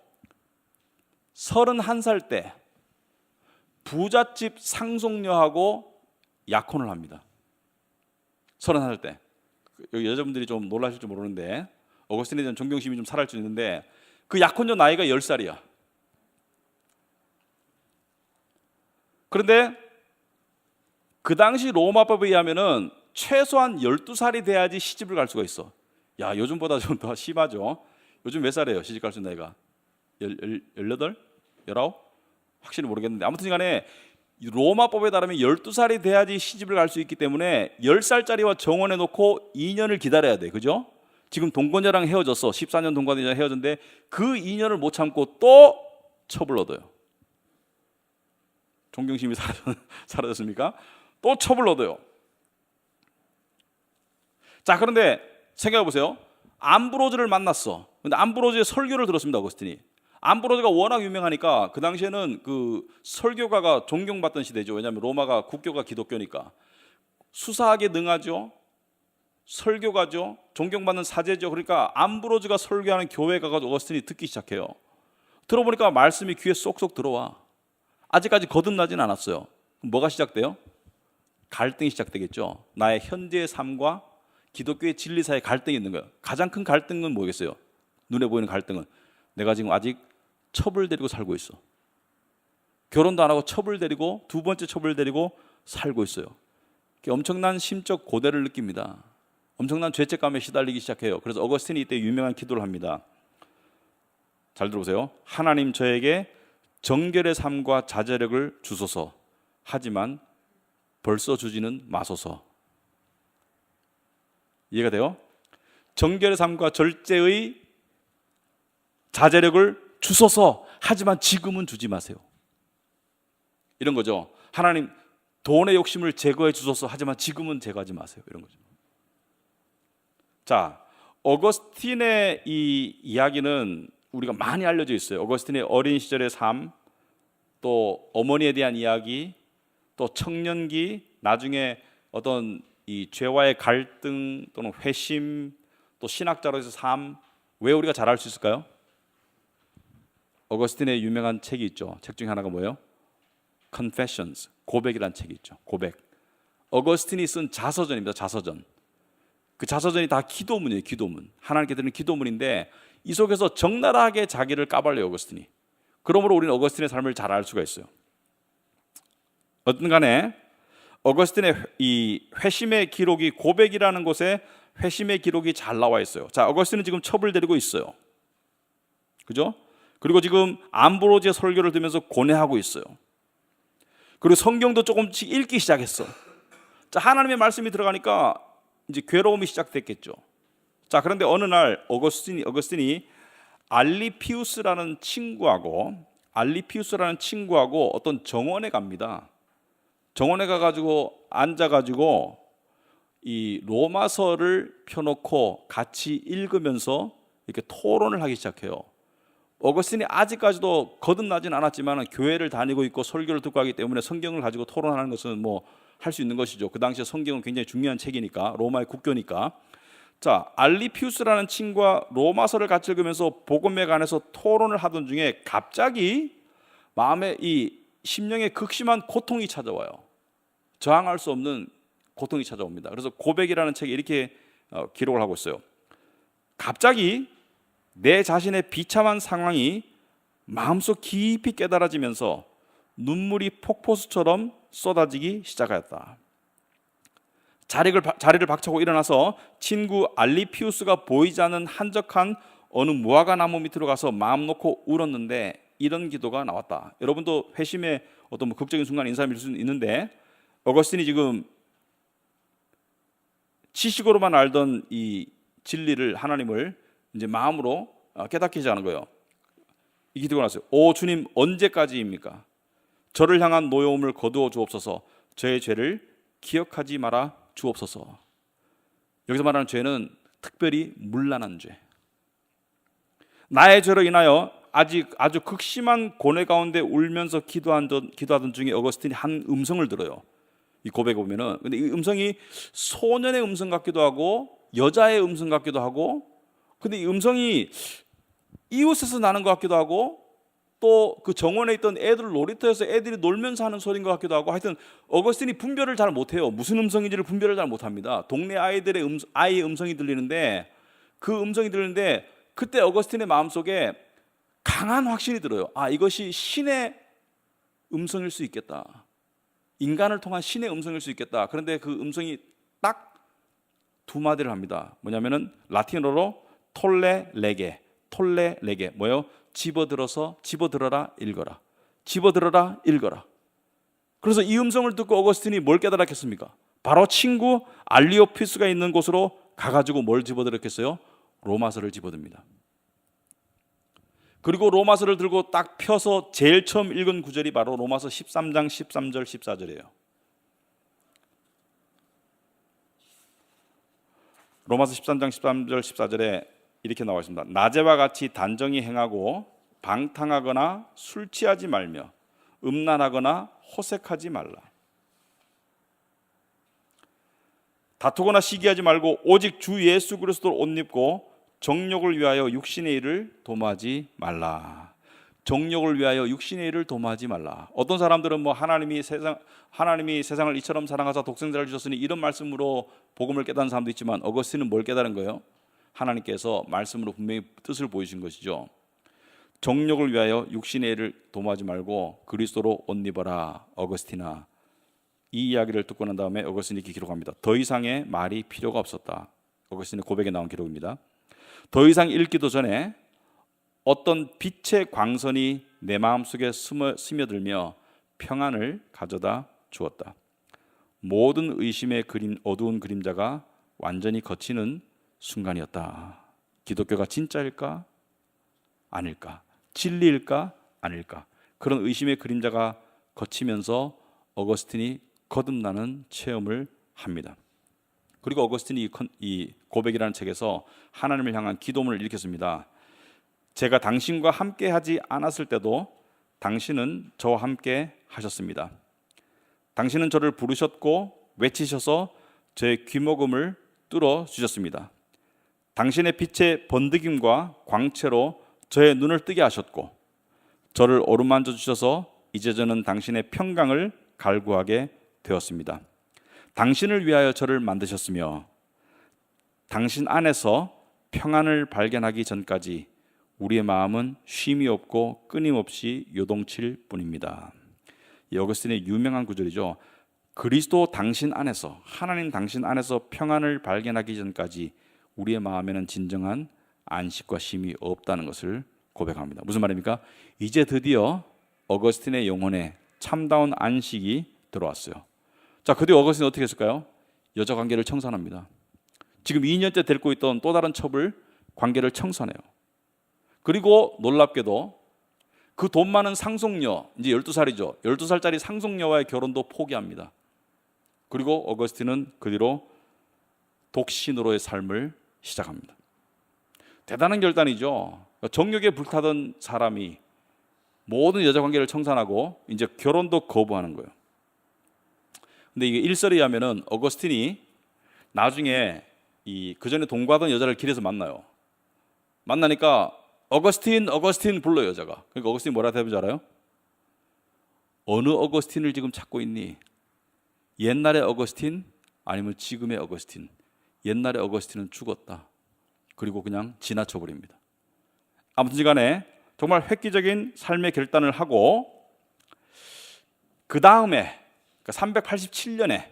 31살 때 부잣집 상속녀하고 약혼을 합니다. 31살 때. 여기 여자분들이 좀 놀라실지 모르는데 어거스틴에 대한 존경심이 좀 살할 수 있는데 그 약혼녀 나이가 10살이야. 그런데 그 당시 로마법에 의하면은 최소한 12살이 돼야지 시집을 갈 수가 있어. 야, 요즘보다 좀 더 심하죠. 요즘 몇 살이에요? 시집 갈 수 있는 나이가? 18? 19? 확실히 모르겠는데 아무튼 간에 로마법에 따르면 12살이 돼야지 시집을 갈 수 있기 때문에 10살짜리와 정원해 놓고 2년을 기다려야 돼. 그죠? 지금 동거녀랑 헤어졌어. 14년 동거녀랑 헤어졌는데 그 2년을 못 참고 또 첩을 얻어요. 존경심이 사라졌습니까? 또 첩을 얻어요. 자, 그런데 생각해 보세요. 암브로즈를 만났어. 근데 암브로즈의 설교를 들었습니다. 어거스틴이. 암브로즈가 워낙 유명하니까 그 당시에는 그 설교가가 존경받던 시대죠. 왜냐하면 로마가 국교가 기독교니까. 수사하게 능하죠. 설교가죠. 존경받는 사제죠. 그러니까 암브로즈가 설교하는 교회 가가지고 어거스틴이 듣기 시작해요. 들어보니까 말씀이 귀에 쏙쏙 들어와. 아직까지 거듭나진 않았어요. 뭐가 시작돼요? 갈등이 시작되겠죠. 나의 현재의 삶과 기독교의 진리 사이에 갈등이 있는 거예요. 가장 큰 갈등은 뭐겠어요? 눈에 보이는 갈등은 내가 지금 아직 첩을 데리고 살고 있어. 결혼도 안 하고 첩을 데리고 두 번째 첩을 데리고 살고 있어요. 엄청난 심적 고대를 느낍니다. 엄청난 죄책감에 시달리기 시작해요. 그래서 어거스틴이 이때 유명한 기도를 합니다. 잘 들어보세요. 하나님 저에게 정결의 삶과 자제력을 주소서. 하지만 벌써 주지는 마소서. 이해가 돼요? 정결의 삶과 절제의 자제력을 주소서. 하지만 지금은 주지 마세요. 이런 거죠. 하나님 돈의 욕심을 제거해 주소서. 하지만 지금은 제거하지 마세요. 이런 거죠. 자, 어거스틴의 이 이야기는 우리가 많이 알려져 있어요. 어거스틴의 어린 시절의 삶, 또 어머니에 대한 이야기, 또 청년기, 나중에 어떤 이 죄와의 갈등 또는 회심, 또 신학자로서의 삶, 왜 우리가 잘 알 수 있을까요? 어거스틴의 유명한 책이 있죠. 책 중에 하나가 뭐예요? Confessions, 고백이라는 책이 있죠. 고백. 어거스틴이 쓴 자서전입니다. 자서전. 그 자서전이 다 기도문이에요. 기도문. 하나님께 드리는 기도문인데 이 속에서 적나라하게 자기를 까발려요. 어거스틴이. 그러므로 우리는 어거스틴의 삶을 잘 알 수가 있어요. 어떤 간에 어거스틴의 이 회심의 기록이 고백이라는 곳에 회심의 기록이 잘 나와 있어요. 자, 어거스틴은 지금 첩을 데리고 있어요. 그죠? 그리고 지금 암브로즈의 설교를 들으면서 고뇌하고 있어요. 그리고 성경도 조금씩 읽기 시작했어. 자, 하나님의 말씀이 들어가니까 이제 괴로움이 시작됐겠죠. 자, 그런데 어느 날 어거스틴이 알리피우스라는 친구하고 어떤 정원에 갑니다. 정원에 가가지고 앉아가지고 이 로마서를 펴놓고 같이 읽으면서 이렇게 토론을 하기 시작해요. 어거스틴이 아직까지도 거듭나진 않았지만 교회를 다니고 있고 설교를 듣고 하기 때문에 성경을 가지고 토론하는 것은 뭐 할 수 있는 것이죠. 그 당시에 성경은 굉장히 중요한 책이니까, 로마의 국교니까. 자, 알리피우스라는 친구와 로마서를 같이 읽으면서 복음에 관해서 토론을 하던 중에 갑자기 마음에 이 심령에 극심한 고통이 찾아와요. 저항할 수 없는 고통이 찾아옵니다. 그래서 고백이라는 책에 이렇게 기록을 하고 있어요. 갑자기 내 자신의 비참한 상황이 마음속 깊이 깨달아지면서 눈물이 폭포수처럼 쏟아지기 시작하였다. 자리를 박차고 일어나서 친구 알리피우스가 보이지 않는 한적한 어느 무화과 나무 밑으로 가서 마음 놓고 울었는데 이런 기도가 나왔다. 여러분도 회심의 어떤 극적인 순간에 인사를 믿을 수는 있는데, 어거스틴이 지금 지식으로만 알던 이 진리를, 하나님을 이제 마음으로 깨닫게 하는 거예요. 이 기도가 나왔어요. 오 주님, 언제까지입니까? 저를 향한 노여움을 거두어 주옵소서. 저의 죄를 기억하지 말아 주옵소서. 여기서 말하는 죄는 특별히 문란한 죄. 나의 죄로 인하여 아주 극심한 고뇌 가운데 울면서 기도하던 중에 어거스틴이 한 음성을 들어요. 이 고백에 보면은, 근데 이 음성이 소년의 음성 같기도 하고 여자의 음성 같기도 하고, 근데 이 음성이 이웃에서 나는 것 같기도 하고, 또 그 정원에 있던 애들 놀이터에서 애들이 놀면서 하는 소리인 것 같기도 하고, 하여튼 어거스틴이 분별을 잘 못해요. 무슨 음성인지를 분별을 잘 못합니다. 동네 아이들의 아이의 음성이 들리는데, 그 음성이 들리는데 그때 어거스틴의 마음속에 강한 확신이 들어요. 아, 이것이 신의 음성일 수 있겠다. 인간을 통한 신의 음성일 수 있겠다. 그런데 그 음성이 딱 두 마디를 합니다. 뭐냐면은 라틴어로 톨레 레게, 뭐예요? 집어들어라 읽어라. 집어들어라 읽어라. 그래서 이 음성을 듣고 어거스틴이 뭘 깨달았겠습니까? 바로 친구 알리오피스가 있는 곳으로 가가지고 뭘 집어들었겠어요? 로마서를 집어듭니다. 그리고 로마서를 들고 딱 펴서 제일 처음 읽은 구절이 바로 로마서 13장 13절 14절이에요. 로마서 13장 13절 14절에 이렇게 나와 있습니다. 낮에와 같이 단정히 행하고 방탕하거나 술 취하지 말며 음란하거나 호색하지 말라. 다투거나 시기하지 말고 오직 주 예수 그리스도를 옷 입고 정욕을 위하여 육신의 일을 도모하지 말라. 정욕을 위하여 육신의 일을 도모하지 말라. 어떤 사람들은 뭐 하나님이 세상을 이처럼 사랑하사 독생자를 주셨으니 이런 말씀으로 복음을 깨달은 사람도 있지만, 어거스틴은 뭘 깨달은 거예요? 하나님께서 말씀으로 분명히 뜻을 보이신 것이죠. 정욕을 위하여 육신의 일을 도모하지 말고 그리스도로 옷 입어라. 어거스틴아. 이 이야기를 듣고 난 다음에 어거스틴이 이렇게 기록합니다. 더 이상의 말이 필요가 없었다. 어거스틴의 고백에 나온 기록입니다. 더 이상 읽기도 전에 어떤 빛의 광선이 내 마음속에 스며들며 평안을 가져다 주었다. 모든 의심의 어두운 그림자가 완전히 걷히는 순간이었다. 기독교가 진짜일까? 아닐까? 진리일까? 아닐까? 그런 의심의 그림자가 걷히면서 어거스틴이 거듭나는 체험을 합니다. 그리고 어거스틴이 이 고백이라는 책에서 하나님을 향한 기도문을 이렇게 씁니다. 제가 당신과 함께 하지 않았을 때도 당신은 저와 함께 하셨습니다. 당신은 저를 부르셨고 외치셔서 저의 귀모금을 뚫어 주셨습니다. 당신의 빛의 번득임과 광채로 저의 눈을 뜨게 하셨고 저를 어루만져 주셔서 이제 저는 당신의 평강을 갈구하게 되었습니다. 당신을 위하여 저를 만드셨으며 당신 안에서 평안을 발견하기 전까지 우리의 마음은 쉼이 없고 끊임없이 요동칠 뿐입니다. 이 어거스틴의 유명한 구절이죠. 그리스도 당신 안에서, 하나님 당신 안에서 평안을 발견하기 전까지 우리의 마음에는 진정한 안식과 쉼이 없다는 것을 고백합니다. 무슨 말입니까? 이제 드디어 어거스틴의 영혼에 참다운 안식이 들어왔어요. 자, 그 뒤 어거스틴은 어떻게 했을까요? 여자 관계를 청산합니다. 지금 2년째 데리고 있던 또 다른 첩을 관계를 청산해요. 그리고 놀랍게도 그 돈 많은 상속녀, 이제 12살이죠. 12살짜리 상속녀와의 결혼도 포기합니다. 그리고 어거스틴은 그 뒤로 독신으로의 삶을 시작합니다. 대단한 결단이죠. 정욕에 불타던 사람이 모든 여자 관계를 청산하고 이제 결혼도 거부하는 거예요. 근데 이게 일설에 의하면은 어거스틴이 나중에 그 전에 동거하던 여자를 길에서 만나요. 만나니까 어거스틴 불러요, 여자가. 그러니까 어거스틴이 뭐라 대답인지 알아요? 어느 어거스틴을 지금 찾고 있니? 옛날의 어거스틴 아니면 지금의 어거스틴? 옛날의 어거스틴은 죽었다. 그리고 그냥 지나쳐 버립니다. 아무튼 간에 정말 획기적인 삶의 결단을 하고 그 다음에 387년에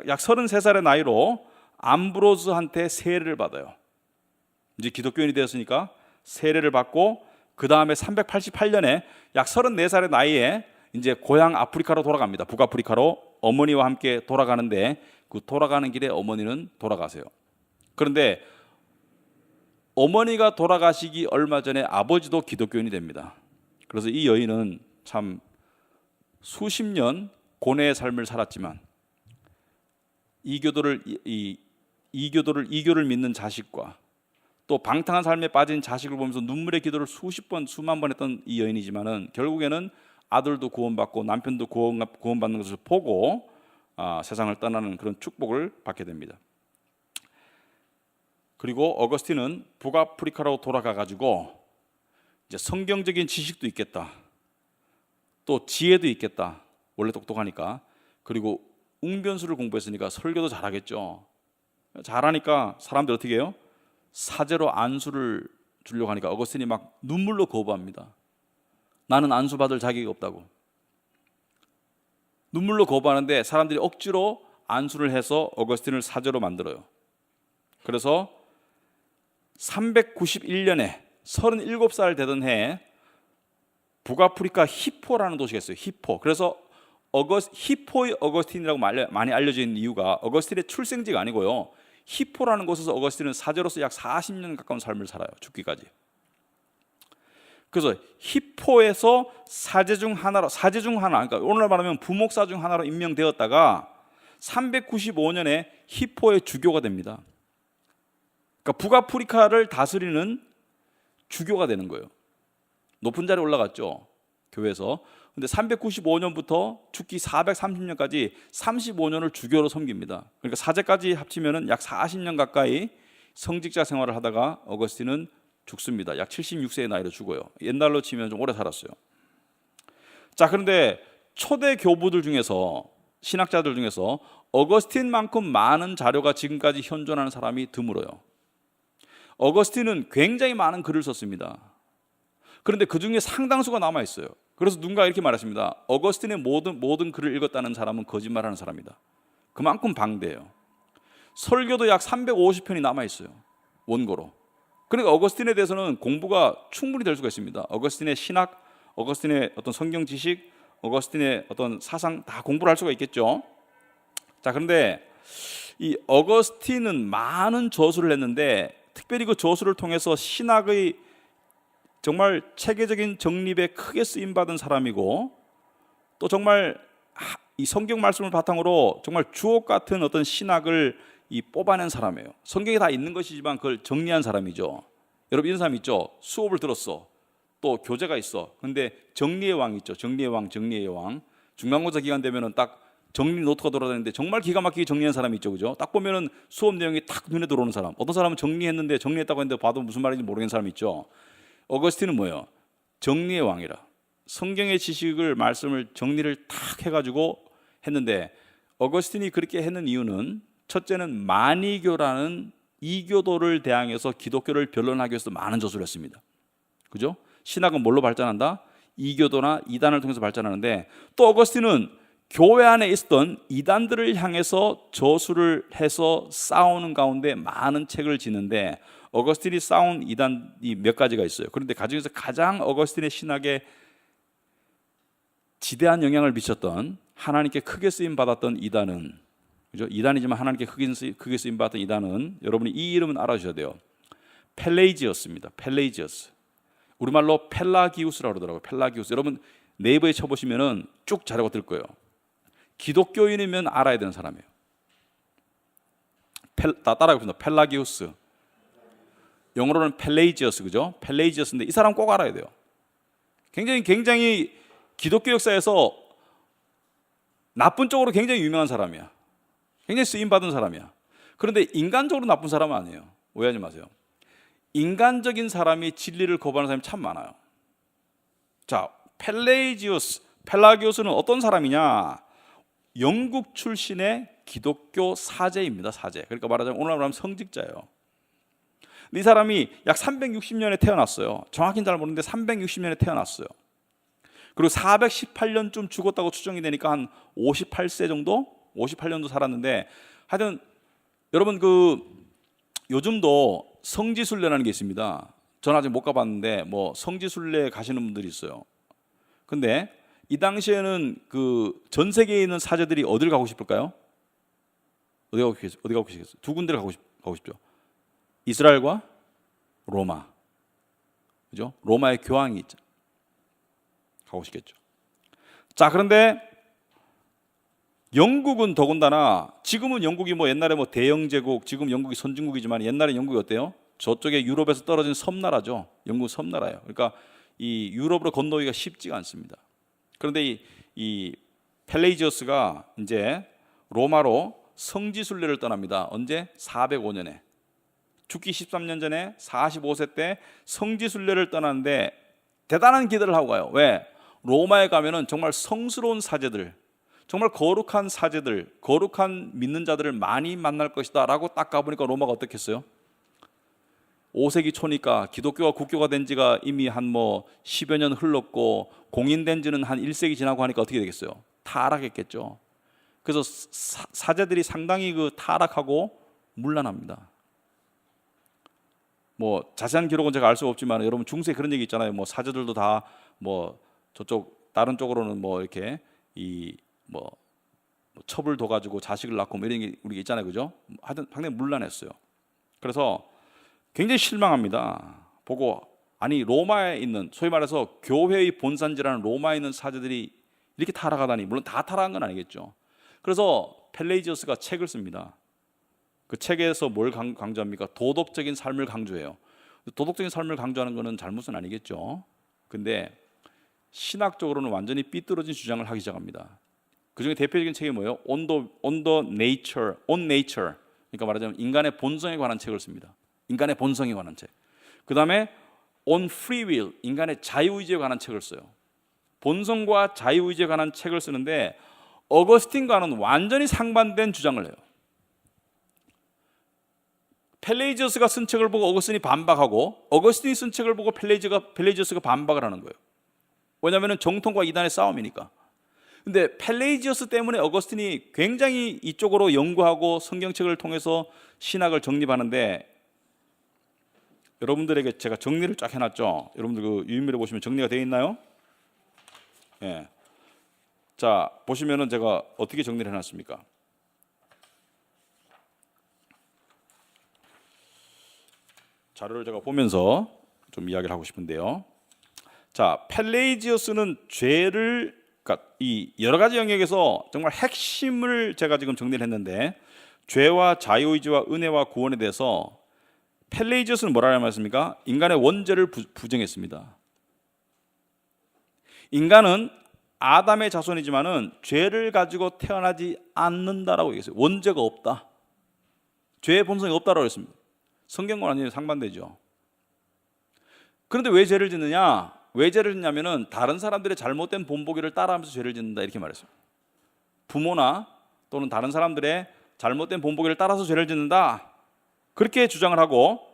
약 33살의 나이로 암브로스한테 세례를 받아요. 이제 기독교인이 되었으니까 세례를 받고 그 다음에 388년에 약 34살의 나이에 이제 고향 아프리카로 돌아갑니다. 북아프리카로 어머니와 함께 돌아가는데 그 돌아가는 길에 어머니는 돌아가세요. 그런데 어머니가 돌아가시기 얼마 전에 아버지도 기독교인이 됩니다. 그래서 이 여인은 참 수십 년 고뇌의 삶을 살았지만 이교도를 믿는 자식과 또 방탕한 삶에 빠진 자식을 보면서 눈물의 기도를 수십 번, 수만 번 했던 이 여인이지만은 결국에는 아들도 구원받고 남편도 구원받는 것을 보고 세상을 떠나는 그런 축복을 받게 됩니다. 그리고 어거스틴은 북아프리카로 돌아가 가지고 이제 성경적인 지식도 있겠다, 또 지혜도 있겠다, 원래 똑똑하니까. 그리고 웅변수를 공부했으니까 설교도 잘하겠죠. 잘하니까 사람들 어떻게 해요? 사제로 안수를 주려고 하니까 어거스틴이 막 눈물로 거부합니다. 나는 안수 받을 자격이 없다고. 눈물로 거부하는데 사람들이 억지로 안수를 해서 어거스틴을 사제로 만들어요. 그래서 391년에 37살 되던 해에 북아프리카 히포라는 도시가 있어요. 히포. 그래서 히포의 어거스틴이라고 많이 알려져 있는 이유가 어거스틴의 출생지가 아니고요, 히포라는 곳에서 어거스틴은 사제로서 약 40년 가까운 삶을 살아요. 죽기까지. 그래서 히포에서 사제 중 하나, 그러니까 오늘날 말하면 부목사 중 하나로 임명되었다가 395년에 히포의 주교가 됩니다. 그러니까 북아프리카를 다스리는 주교가 되는 거예요. 높은 자리에 올라갔죠, 교회에서. 근데 395년부터 죽기 430년까지 35년을 주교로 섬깁니다. 그러니까 사제까지 합치면은 약 40년 가까이 성직자 생활을 하다가 어거스틴은 죽습니다. 약 76세의 나이로 죽어요. 옛날로 치면 좀 오래 살았어요. 자, 그런데 초대 교부들 중에서, 신학자들 중에서 어거스틴만큼 많은 자료가 지금까지 현존하는 사람이 드물어요. 어거스틴은 굉장히 많은 글을 썼습니다. 그런데 그 중에 상당수가 남아 있어요. 그래서 누군가 이렇게 말했습니다. 어거스틴의 모든 글을 읽었다는 사람은 거짓말하는 사람이다. 그만큼 방대해요. 설교도 약 350편이 남아 있어요, 원고로. 그러니까 어거스틴에 대해서는 공부가 충분히 될 수가 있습니다. 어거스틴의 신학, 어거스틴의 어떤 성경 지식, 어거스틴의 어떤 사상 다 공부를 할 수가 있겠죠. 자, 그런데 이 어거스틴은 많은 저수를 했는데 특별히 그 저수를 통해서 신학의 정말 체계적인 정립에 크게 쓰임받은 사람이고, 또 정말 이 성경 말씀을 바탕으로 정말 주옥 같은 어떤 신학을 뽑아낸 사람이에요. 성경에 다 있는 것이지만 그걸 정리한 사람이죠. 여러분 이런 사람 있죠? 수업을 들었어, 또 교재가 있어. 근데 정리의 왕 있죠. 정리의 왕. 중간고사 기간 되면은 딱 정리 노트가 돌아다니는데 정말 기가 막히게 정리한 사람이 있죠, 그죠? 딱 보면은 수업 내용이 딱 눈에 들어오는 사람. 어떤 사람은 정리했다고 했는데 봐도 무슨 말인지 모르겠는 사람 있죠. 어거스틴은 뭐예요? 정리의 왕이라. 성경의 지식을, 말씀을 정리를 탁 해가지고 했는데, 어거스틴이 그렇게 했는 이유는 첫째는 마니교라는 이교도를 대항해서 기독교를 변론하기 위해서 많은 저술을 했습니다. 그죠? 신학은 뭘로 발전한다? 이교도나 이단을 통해서 발전하는데, 또 어거스틴은 교회 안에 있었던 이단들을 향해서 저술을 해서 싸우는 가운데 많은 책을 짓는데, 어거스틴이 싸운 이단이 몇 가지가 있어요. 그런데 그 중에서 가장 어거스틴의 신학에 지대한 영향을 미쳤던, 하나님께 크게 쓰임 받았던 이단은, 그죠? 이단이지만 하나님께 크게 쓰임 받았던 이단은, 여러분이 이 이름은 알아주셔야 돼요. 펠레이지어스입니다. 펠레이지어스. 우리말로 펠라기우스라고 그러더라고요. 펠라기우스. 여러분 네이버에 쳐보시면은 쭉 자료가 뜰 거예요. 기독교인이면 알아야 되는 사람이에요. 따라해봅니다. 펠라기우스. 영어로는 펠레이지어스, 그죠? 펠레이지어스인데 이 사람 꼭 알아야 돼요. 굉장히 기독교 역사에서 나쁜 쪽으로 굉장히 유명한 사람이야. 굉장히 쓰임받은 사람이야. 그런데 인간적으로 나쁜 사람은 아니에요. 오해하지 마세요. 인간적인 사람이 진리를 거부하는 사람이 참 많아요. 자, 펠라기우스는 어떤 사람이냐? 영국 출신의 기독교 사제입니다. 사제. 그러니까 말하자면 오늘 말하면 성직자예요. 이 사람이 약 360년에 태어났어요. 정확히는 잘 모르는데 360년에 태어났어요. 그리고 418년쯤 죽었다고 추정이 되니까 한 58세 정도? 58년도 살았는데, 하여튼 여러분 요즘도 성지순례라는 게 있습니다. 전 아직 못 가봤는데 뭐 성지순례 가시는 분들이 있어요. 근데 이 당시에는 전 세계에 있는 사제들이 어딜 가고 싶을까요? 어디 가고 싶겠어요? 두 군데를 가고 싶죠. 이스라엘과 로마. 그죠? 로마의 교황이 있죠. 가고 싶겠죠. 자, 그런데 영국은 더군다나, 지금은 영국이 뭐 옛날에 뭐 대영 제국, 지금 영국이 선진국이지만 옛날에 영국이 어때요? 저쪽에 유럽에서 떨어진 섬나라죠. 영국 섬나라예요. 그러니까 이 유럽으로 건너기가 쉽지가 않습니다. 그런데 이 펠레이지어스가 이제 로마로 성지순례를 떠납니다. 언제? 405년에. 죽기 13년 전에 45세 때 성지순례를 떠나는데 대단한 기대를 하고 가요. 왜? 로마에 가면은 정말 성스러운 사제들, 정말 거룩한 사제들, 거룩한 믿는 자들을 많이 만날 것이다 라고 딱 가보니까 로마가 어떻겠어요? 5세기 초니까 기독교가 국교가 된 지가 이미 한 뭐 10여 년 흘렀고 공인된 지는 한 1세기 지나고 하니까 어떻게 되겠어요? 타락했겠죠. 그래서 사제들이 상당히 타락하고 문란합니다. 뭐 자세한 기록은 제가 알 수 없지만 여러분 중세에 그런 얘기 있잖아요. 뭐 사제들도 다 뭐 저쪽 다른 쪽으로는 뭐 이렇게 뭐 첩을 둬가지고 자식을 낳고 뭐 이런 게 우리가 있잖아요, 그죠? 하여튼 상당히 문란했어요. 그래서 굉장히 실망합니다. 보고, 아니 로마에 있는, 소위 말해서 교회의 본산지라는 로마에 있는 사제들이 이렇게 타락하다니. 물론 다 타락한 건 아니겠죠. 그래서 펠레이지어스가 책을 씁니다. 그 책에서 뭘 강조합니까? 도덕적인 삶을 강조해요. 도덕적인 삶을 강조하는 것은 잘못은 아니겠죠. 근데 신학적으로는 완전히 삐뚤어진 주장을 하기 시작합니다. 그 중에 대표적인 책이 뭐예요? On the Nature. 그러니까 말하자면 인간의 본성에 관한 책을 씁니다. 인간의 본성에 관한 책. 그 다음에 On Free Will, 인간의 자유의지에 관한 책을 써요. 본성과 자유의지에 관한 책을 쓰는데 어거스틴과는 완전히 상반된 주장을 해요. 펠레이지어스가 쓴 책을 보고 어거스틴이 반박하고, 어거스틴이 쓴 책을 보고 펠레이지어스가 반박을 하는 거예요. 왜냐하면 정통과 이단의 싸움이니까. 근데 펠레이지어스 때문에 어거스틴이 굉장히 이쪽으로 연구하고 성경책을 통해서 신학을 정립하는데, 여러분들에게 제가 정리를 쫙 해놨죠. 여러분들 유인물에 보시면 정리가 되어 있나요? 예. 자, 보시면은 제가 어떻게 정리를 해놨습니까? 자료를 제가 보면서 좀 이야기를 하고 싶은데요. 자, 펠레이지어스는 죄를, 그러니까 이 여러 가지 영역에서 정말 핵심을 제가 지금 정리를 했는데, 죄와 자유의지와 은혜와 구원에 대해서 펠레이지어스는 뭐라고 말했습니까? 인간의 원죄를 부정했습니다. 인간은 아담의 자손이지만은 죄를 가지고 태어나지 않는다라고 얘기했어요. 원죄가 없다. 죄의 본성이 없다라고 했습니다. 성경과 완전히 상반되죠. 그런데 왜 죄를 짓느냐? 왜 죄를 짓냐면은 다른 사람들의 잘못된 본보기를 따라하면서 죄를 짓는다, 이렇게 말했습니다. 부모나 또는 다른 사람들의 잘못된 본보기를 따라서 죄를 짓는다, 그렇게 주장을 하고,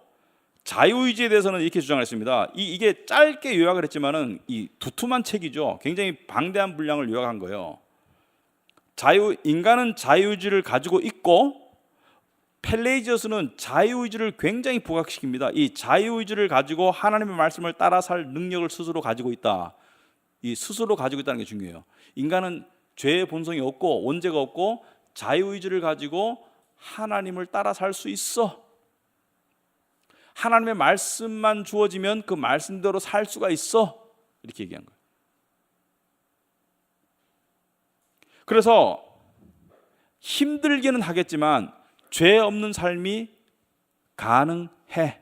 자유의지에 대해서는 이렇게 주장을 했습니다. 이게 짧게 요약을 했지만은 이 두툼한 책이죠. 굉장히 방대한 분량을 요약한 거예요. 인간은 자유의지를 가지고 있고, 펠레이지어스는 자유의지를 굉장히 부각시킵니다. 이 자유의지를 가지고 하나님의 말씀을 따라 살 능력을 스스로 가지고 있다. 이 스스로 가지고 있다는 게 중요해요. 인간은 죄의 본성이 없고 원죄가 없고 자유의지를 가지고 하나님을 따라 살 수 있어. 하나님의 말씀만 주어지면 그 말씀대로 살 수가 있어. 이렇게 얘기한 거예요. 그래서 힘들기는 하겠지만 죄 없는 삶이 가능해.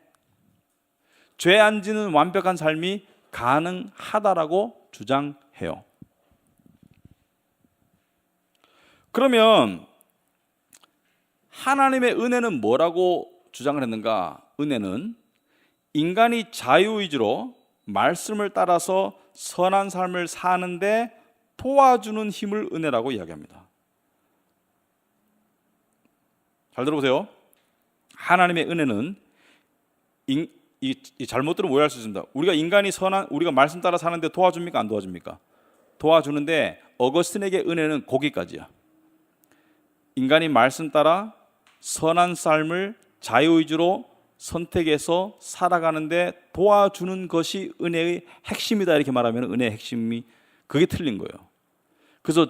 죄 안 지는 완벽한 삶이 가능하다라고 주장해요. 그러면 하나님의 은혜는 뭐라고 주장을 했는가? 은혜는 인간이 자유의지로 말씀을 따라서 선한 삶을 사는데 도와주는 힘을 은혜라고 이야기합니다. 잘 들어보세요. 하나님의 은혜는 이 잘못 들으면 오해할 수 있습니다. 우리가 인간이 우리가 말씀 따라 사는데 도와줍니까? 안 도와줍니까? 도와주는데 어거스틴에게 은혜는 거기까지야. 인간이 말씀 따라 선한 삶을 자유의지로 선택해서 살아가는데 도와주는 것이 은혜의 핵심이다 이렇게 말하면 은혜의 핵심이 그게 틀린 거예요. 그래서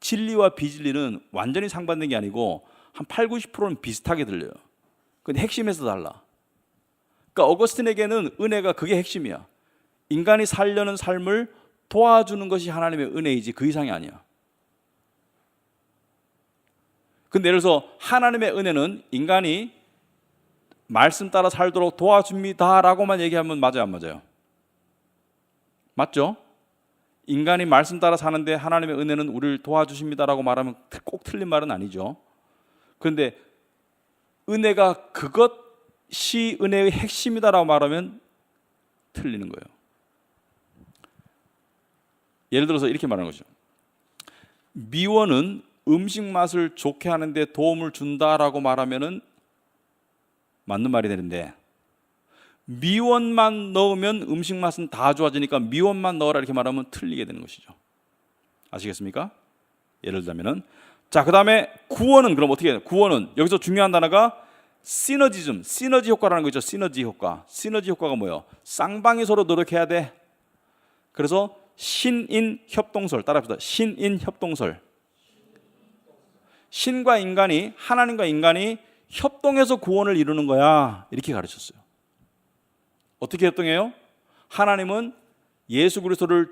진리와 비진리는 완전히 상반된 게 아니고 한 8, 90%는 비슷하게 들려요. 근데 핵심에서 달라. 그러니까 어거스틴에게는 은혜가 그게 핵심이야. 인간이 살려는 삶을 도와주는 것이 하나님의 은혜이지 그 이상이 아니야. 근데 예를 들어서 하나님의 은혜는 인간이 말씀 따라 살도록 도와줍니다라고만 얘기하면 맞아요, 안 맞아요? 맞죠? 인간이 말씀 따라 사는데 하나님의 은혜는 우리를 도와주십니다라고 말하면 꼭 틀린 말은 아니죠. 그런데 은혜가 그것이 은혜의 핵심이다라고 말하면 틀리는 거예요. 예를 들어서 이렇게 말하는 거죠. 미원은 음식 맛을 좋게 하는데 도움을 준다라고 말하면은 맞는 말이 되는데, 미원만 넣으면 음식 맛은 다 좋아지니까 미원만 넣어라 이렇게 말하면 틀리게 되는 것이죠. 아시겠습니까? 예를 들자면은, 자, 그 다음에 구원은 그럼 어떻게 해요? 구원은 여기서 중요한 단어가 시너지즘, 시너지 효과라는 거 있죠. 시너지 효과. 시너지 효과가 뭐예요? 쌍방이 서로 노력해야 돼. 그래서 신인 협동설, 따라합시다. 신인 협동설. 신과 인간이, 하나님과 인간이 협동해서 구원을 이루는 거야 이렇게 가르쳤어요. 어떻게 협동해요? 하나님은 예수 그리스도를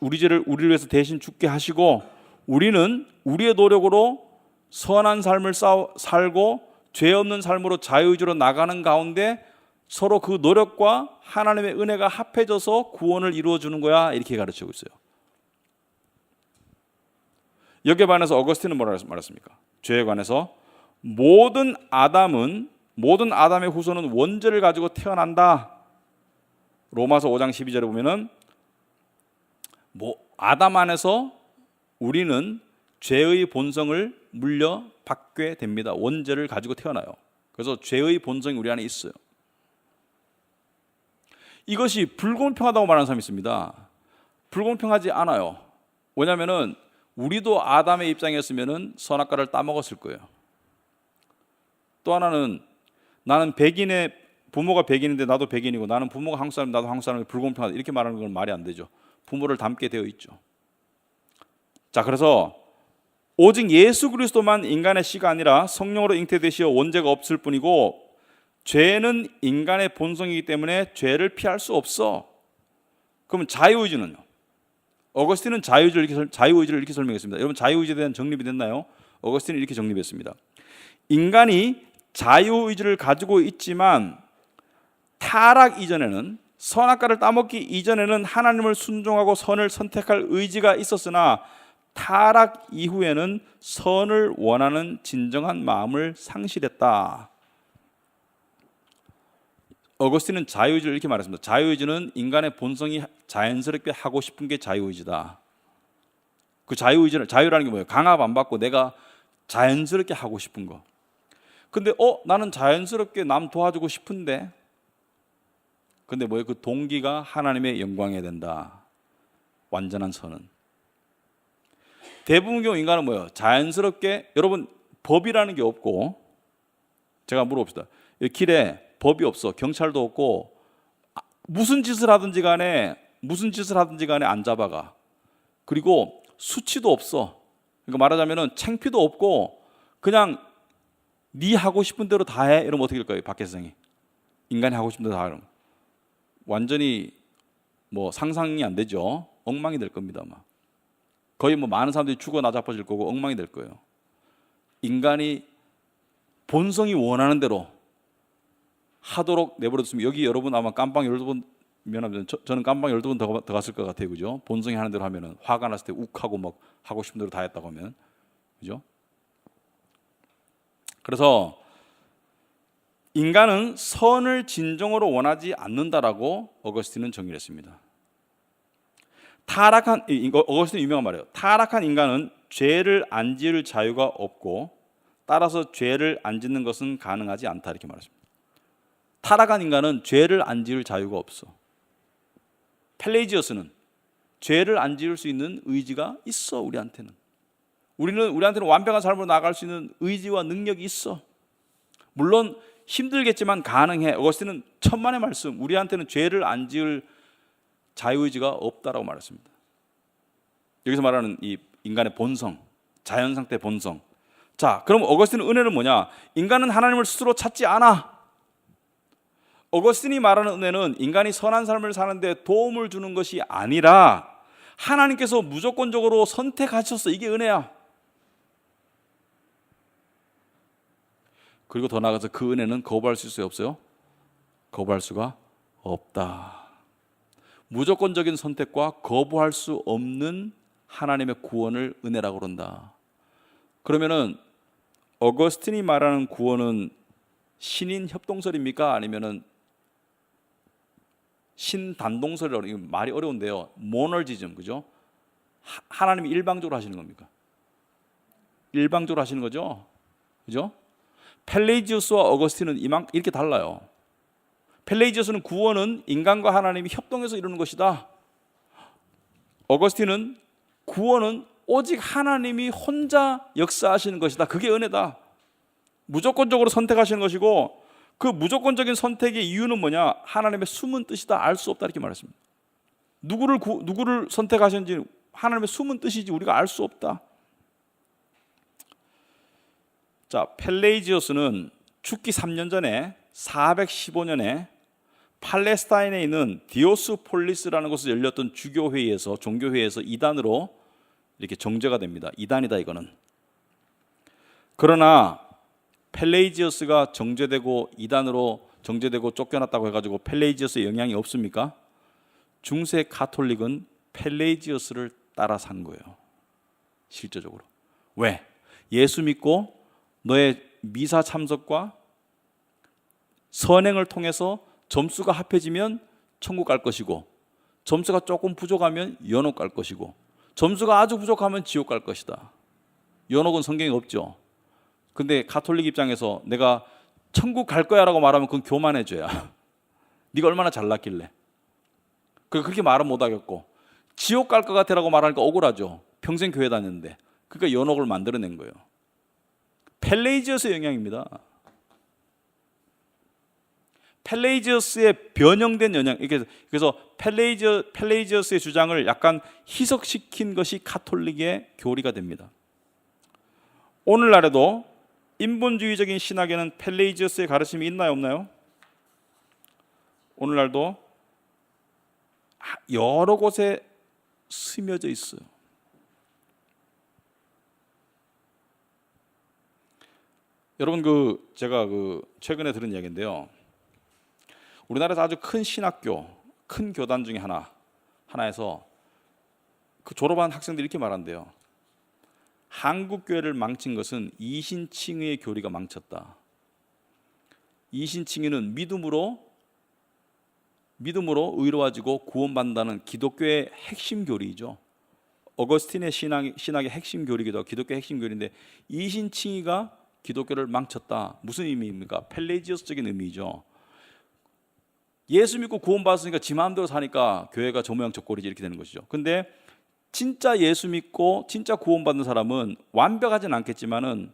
우리를 위해서 대신 죽게 하시고, 우리는 우리의 노력으로 선한 삶을 살고 죄 없는 삶으로 자유의지로 나가는 가운데 서로 그 노력과 하나님의 은혜가 합해져서 구원을 이루어 주는 거야 이렇게 가르치고 있어요. 여기에 반해서 어거스틴은 뭐라고 말했습니까? 죄에 관해서 모든 아담의 후손은 원죄를 가지고 태어난다. 로마서 5장 12절에 보면은 아담 안에서 우리는 죄의 본성을 물려받게 됩니다. 원죄를 가지고 태어나요. 그래서 죄의 본성이 우리 안에 있어요. 이것이 불공평하다고 말하는 사람이 있습니다. 불공평하지 않아요. 왜냐하면은 우리도 아담의 입장이었으면은 선악과를 따먹었을 거예요. 또 하나는 나는 부모가 백인인데 나도 백인이고, 나는 부모가 한국 사람 나도 한국 사람이 불공평하다 이렇게 말하는 건 말이 안 되죠. 부모를 닮게 되어 있죠. 자, 그래서 오직 예수 그리스도만 인간의 씨가 아니라 성령으로 잉태되시어 원죄가 없을 뿐이고, 죄는 인간의 본성이기 때문에 죄를 피할 수 없어. 그러면 자유의지는요? 어거스틴은 자유의지를 이렇게 설명했습니다. 여러분, 자유의지에 대한 정립이 됐나요? 어거스틴은 이렇게 정립했습니다. 인간이 자유의지를 가지고 있지만 타락 이전에는, 선악과를 따먹기 이전에는 하나님을 순종하고 선을 선택할 의지가 있었으나 타락 이후에는 선을 원하는 진정한 마음을 상실했다. 어거스틴은 자유의지를 이렇게 말했습니다. 자유의지는 인간의 본성이 자연스럽게 하고 싶은 게 자유의지다. 그 자유라는 게 뭐예요? 강압 안 받고 내가 자연스럽게 하고 싶은 거. 근데 나는 자연스럽게 남 도와주고 싶은데, 근데 뭐예요? 그 동기가 하나님의 영광이어야 된다. 완전한 선은. 대부분 경우 인간은 뭐예요? 자연스럽게, 여러분 법이라는 게 없고, 제가 물어봅시다. 길에 법이 없어. 경찰도 없고, 무슨 짓을 하든지 간에 안 잡아가. 그리고 수치도 없어. 그러니까 말하자면은 창피도 없고 그냥 네 하고 싶은 대로 다 해. 이러면 어떻게 될까요? 밖에 세상이. 인간이 하고 싶은 대로 다 하면 완전히 상상이 안 되죠. 엉망이 될 겁니다. 아마. 거의 많은 사람들이 죽어 나자빠질 거고 엉망이 될 거예요. 인간이 본성이 원하는 대로 하도록 내버려뒀으면, 여기 여러분 아마 깜빵 12번, 미안합니다. 저는 깜빵 12번 더 갔을 것 같아요. 그죠? 본성이 하는 대로 하면은, 화가 났을 때 욱하고 막 하고 싶은 대로 다 했다고 하면. 그죠? 그래서 인간은 선을 진정으로 원하지 않는다라고 어거스틴은 정의를 했습니다. 어거스틴 유명한 말이에요. 타락한 인간은 죄를 안 지을 자유가 없고 따라서 죄를 안 짓는 것은 가능하지 않다 이렇게 말했습니다. 타락한 인간은 죄를 안 지을 자유가 없어. 펠레이지어스는 죄를 안 지을 수 있는 의지가 있어. 우리한테는 완벽한 삶으로 나아갈 수 있는 의지와 능력이 있어. 물론 힘들겠지만 가능해. 어거스틴은 천만의 말씀, 우리한테는 죄를 안 지을 자유의지가 없다라고 말했습니다. 여기서 말하는 이 인간의 본성, 자연 상태 본성. 자, 그럼 어거스틴의 은혜는 뭐냐? 인간은 하나님을 스스로 찾지 않아. 어거스틴이 말하는 은혜는 인간이 선한 삶을 사는데 도움을 주는 것이 아니라 하나님께서 무조건적으로 선택하셨어. 이게 은혜야. 그리고 더 나아가서 그 은혜는 거부할 수 있어요, 없어요? 거부할 수가 없다. 무조건적인 선택과 거부할 수 없는 하나님의 구원을 은혜라고 그런다. 그러면은 어거스틴이 말하는 구원은 신인 협동설입니까? 아니면은 신단동설이라고, 이거 말이 어려운데요. 모널지즘, 그죠? 하나님이 일방적으로 하시는 겁니까? 일방적으로 하시는 거죠, 그죠? 펠레이지우스와 어거스틴은 이렇게 달라요. 펠레이지우스는 구원은 인간과 하나님이 협동해서 이루는 것이다. 어거스틴은 구원은 오직 하나님이 혼자 역사하시는 것이다. 그게 은혜다. 무조건적으로 선택하시는 것이고, 그 무조건적인 선택의 이유는 뭐냐? 하나님의 숨은 뜻이다. 알 수 없다. 이렇게 말했습니다. 누구를 선택하셨는지 하나님의 숨은 뜻이지 우리가 알 수 없다. 자, 펠레이지우스는 죽기 3년 전에 415년에 팔레스타인에 있는 디오스폴리스라는 곳에서 열렸던 주교회의에서, 종교회의에서 이단으로 이렇게 정죄가 됩니다. 이단이다 이거는. 그러나 펠레이지우스가 정죄되고 이단으로 정죄되고 쫓겨났다고 해가지고 펠레이지우스의 영향이 없습니까? 중세 가톨릭은 펠레이지우스를 따라 산 거예요. 실제적으로. 왜? 예수 믿고 너의 미사 참석과 선행을 통해서 점수가 합해지면 천국 갈 것이고, 점수가 조금 부족하면 연옥 갈 것이고, 점수가 아주 부족하면 지옥 갈 것이다. 연옥은 성경에 없죠. 근데 가톨릭 입장에서 내가 천국 갈 거야 라고 말하면 그건 교만해져야. 네가 얼마나 잘났길래. 그렇게 말은 못하겠고, 지옥 갈 것 같아 라고 말하니까 억울하죠. 평생 교회 다녔는데. 그러니까 연옥을 만들어낸 거예요. 펠레이지우스의 영향입니다. 펠레이지우스의 변형된 영향. 그래서 펠레이지우스의 주장을 약간 희석시킨 것이 가톨릭의 교리가 됩니다. 오늘날에도 인본주의적인 신학에는 펠레이지우스의 가르침이 있나요, 없나요? 오늘날도 여러 곳에 스며져 있어요. 여러분, 제가 최근에 들은 이야기인데요. 우리나라에서 아주 큰 신학교, 큰 교단 중에 하나에서 그 졸업한 학생들이 이렇게 말한대요. 한국 교회를 망친 것은 이신칭의의 교리가 망쳤다. 이신칭의는 믿음으로 의로워지고 구원받는다는 기독교의 핵심 교리이죠. 어거스틴의 신학의 핵심 교리기도 하고 기독교의 핵심 교리인데, 이신칭의가 기독교를 망쳤다. 무슨 의미입니까? 펠레이지우스적인 의미죠. 예수 믿고 구원받았으니까 지 마음대로 사니까 교회가 저 모양 저 꼴이지 이렇게 되는 것이죠. 근데 진짜 예수 믿고 진짜 구원받는 사람은 완벽하진 않겠지만은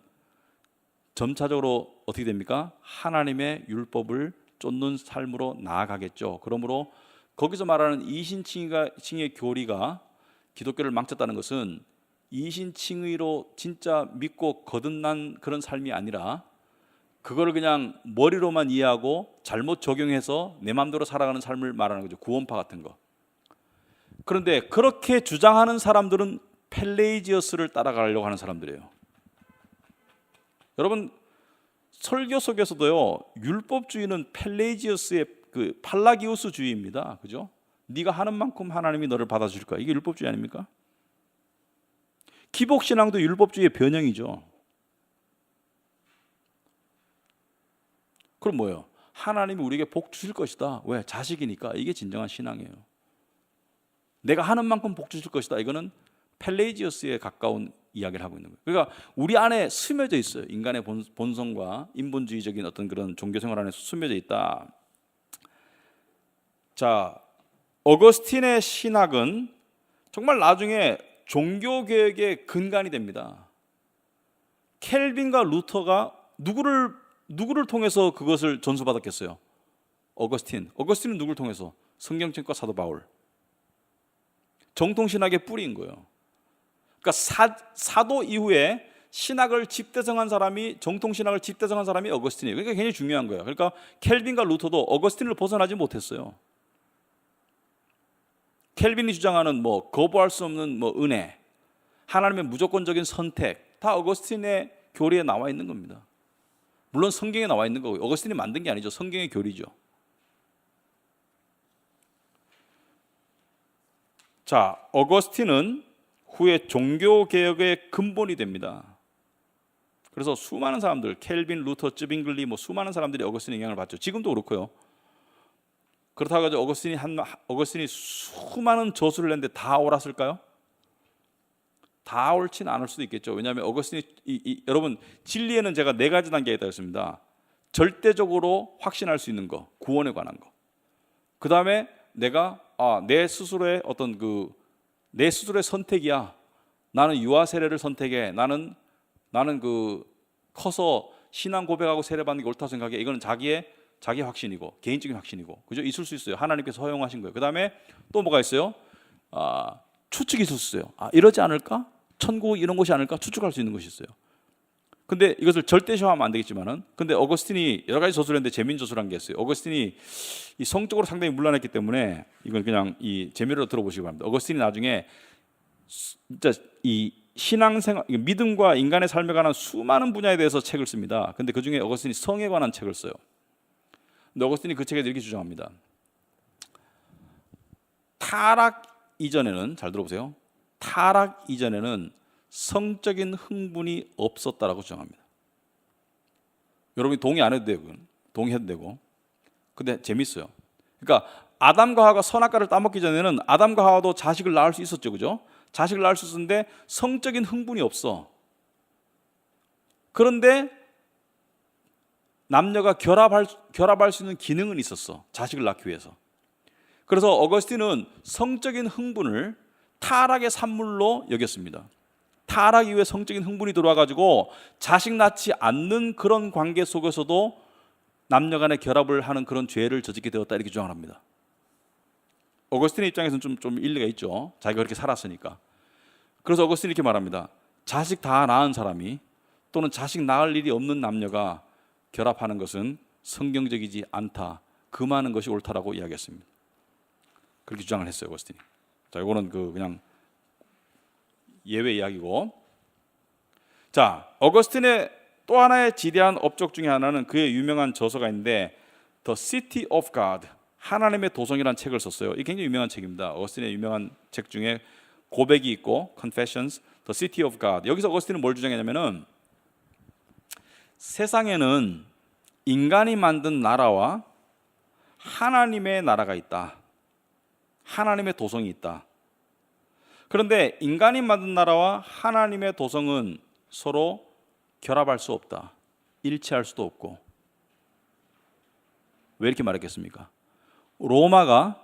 점차적으로 어떻게 됩니까? 하나님의 율법을 쫓는 삶으로 나아가겠죠. 그러므로 거기서 말하는 이신칭의의 교리가 기독교를 망쳤다는 것은 이신칭의로 진짜 믿고 거듭난 그런 삶이 아니라 그걸 그냥 머리로만 이해하고 잘못 적용해서 내 마음대로 살아가는 삶을 말하는 거죠. 구원파 같은 거. 그런데 그렇게 주장하는 사람들은 펠레이지우스를 따라가려고 하는 사람들이에요. 여러분, 설교 속에서도요, 율법주의는 펠레이지우스의 팔라기우스주의입니다. 그죠? 네가 하는 만큼 하나님이 너를 받아줄 거야. 이게 율법주의 아닙니까? 기복신앙도 율법주의의 변형이죠. 그럼 뭐예요? 하나님이 우리에게 복 주실 것이다. 왜? 자식이니까. 이게 진정한 신앙이에요. 내가 하는 만큼 복 주실 것이다. 이거는 펠레이지우스에 가까운 이야기를 하고 있는 거예요. 그러니까 우리 안에 스며져 있어요. 인간의 본성과 인본주의적인 어떤 그런 종교생활 안에 스며져 있다. 자, 어거스틴의 신학은 정말 나중에 종교 개혁의 근간이 됩니다. 켈빈과 루터가 누구를 통해서 그것을 전수받았겠어요? 어거스틴은 누구를 통해서? 성경책과 사도 바울. 정통신학의 뿌리인 거예요. 그러니까 사도 이후에 신학을 집대성한 사람이, 정통신학을 집대성한 사람이 어거스틴이에요. 그러니까 굉장히 중요한 거예요. 그러니까 켈빈과 루터도 어거스틴을 벗어나지 못했어요. 켈빈이 주장하는 거부할 수 없는 은혜, 하나님의 무조건적인 선택, 다 어거스틴의 교리에 나와 있는 겁니다. 물론 성경에 나와 있는 거고요. 어거스틴이 만든 게 아니죠. 성경의 교리죠. 자, 어거스틴은 후에 종교개혁의 근본이 됩니다. 그래서 수많은 사람들, 켈빈, 루터, 쯔빙글리 수많은 사람들이 어거스틴의 영향을 받죠. 지금도 그렇고요. 그렇다고 해서 어거스틴이 수많은 저수를 냈는데 다 옳았을까요? 다 옳지는 않을 수도 있겠죠. 왜냐하면 어거스틴이 여러분, 진리에는 제가 4가지 단계가 있다고 했습니다. 절대적으로 확신할 수 있는 거, 구원에 관한 거. 그 다음에 내가 내 스스로의 내 스스로의 선택이야. 나는 유아 세례를 선택해. 나는 커서 신앙 고백하고 세례받는 게 옳다고 생각해. 이거는 자기 확신이고 개인적인 확신이고, 그죠? 있을 수 있어요. 하나님께서 허용하신 거예요. 그 다음에 또 뭐가 있어요? 추측이 있을 수 있어요. 이러지 않을까? 천국 이런 곳이 아닐까? 추측할 수 있는 것이 있어요. 근데 이것을 절대시하면 안 되겠지만은, 근데 어거스틴이 여러 가지 저술을 했는데 재미있는 저술한 게 있어요. 어거스틴이 이 성적으로 상당히 문란했기 때문에 이건 그냥 이 재미로 들어보시기 바랍니다. 어거스틴이 나중에 진짜 이 신앙생활, 믿음과 인간의 삶에 관한 수많은 분야에 대해서 책을 씁니다. 근데 그 중에 어거스틴이 성에 관한 책을 써요. 근데 어거스틴이 그 책에 이렇게 주장합니다. 타락 이전에는, 잘 들어보세요. 타락 이전에는 성적인 흥분이 없었다라고 주장합니다. 여러분이 동의 안 해도 되고, 동의해도 되고. 근데 재밌어요. 그러니까 아담과 하와가 선악과를 따먹기 전에는 아담과 하와도 자식을 낳을 수 있었죠, 그죠? 자식을 낳을 수 있었는데 성적인 흥분이 없어. 그런데 남녀가 결합할 수 있는 기능은 있었어. 자식을 낳기 위해서. 그래서 어거스틴은 성적인 흥분을 타락의 산물로 여겼습니다. 타락 이후에 성적인 흥분이 들어와가지고 자식 낳지 않는 그런 관계 속에서도 남녀 간의 결합을 하는 그런 죄를 저지르게 되었다, 이렇게 주장을 합니다. 어거스틴의 입장에서는 좀 일리가 있죠. 자기가 그렇게 살았으니까. 그래서 어거스틴이 이렇게 말합니다. 자식 다 낳은 사람이, 또는 자식 낳을 일이 없는 남녀가 결합하는 것은 성경적이지 않다, 금하는 것이 옳다라고 이야기했습니다. 그렇게 주장을 했어요, 어거스틴이. 자, 이거는 그냥 예외 이야기고. 자, 어거스틴의 또 하나의 지대한 업적 중에 하나는 그의 유명한 저서가 있는데 The City of God, 하나님의 도성이라는 책을 썼어요. 이게 굉장히 유명한 책입니다. 어거스틴의 유명한 책 중에 고백이 있고, Confessions, The City of God. 여기서 어거스틴은 뭘 주장했냐면은, 세상에는 인간이 만든 나라와 하나님의 나라가 있다. 하나님의 도성이 있다. 그런데 인간이 만든 나라와 하나님의 도성은 서로 결합할 수 없다. 일치할 수도 없고. 왜 이렇게 말했겠습니까? 로마가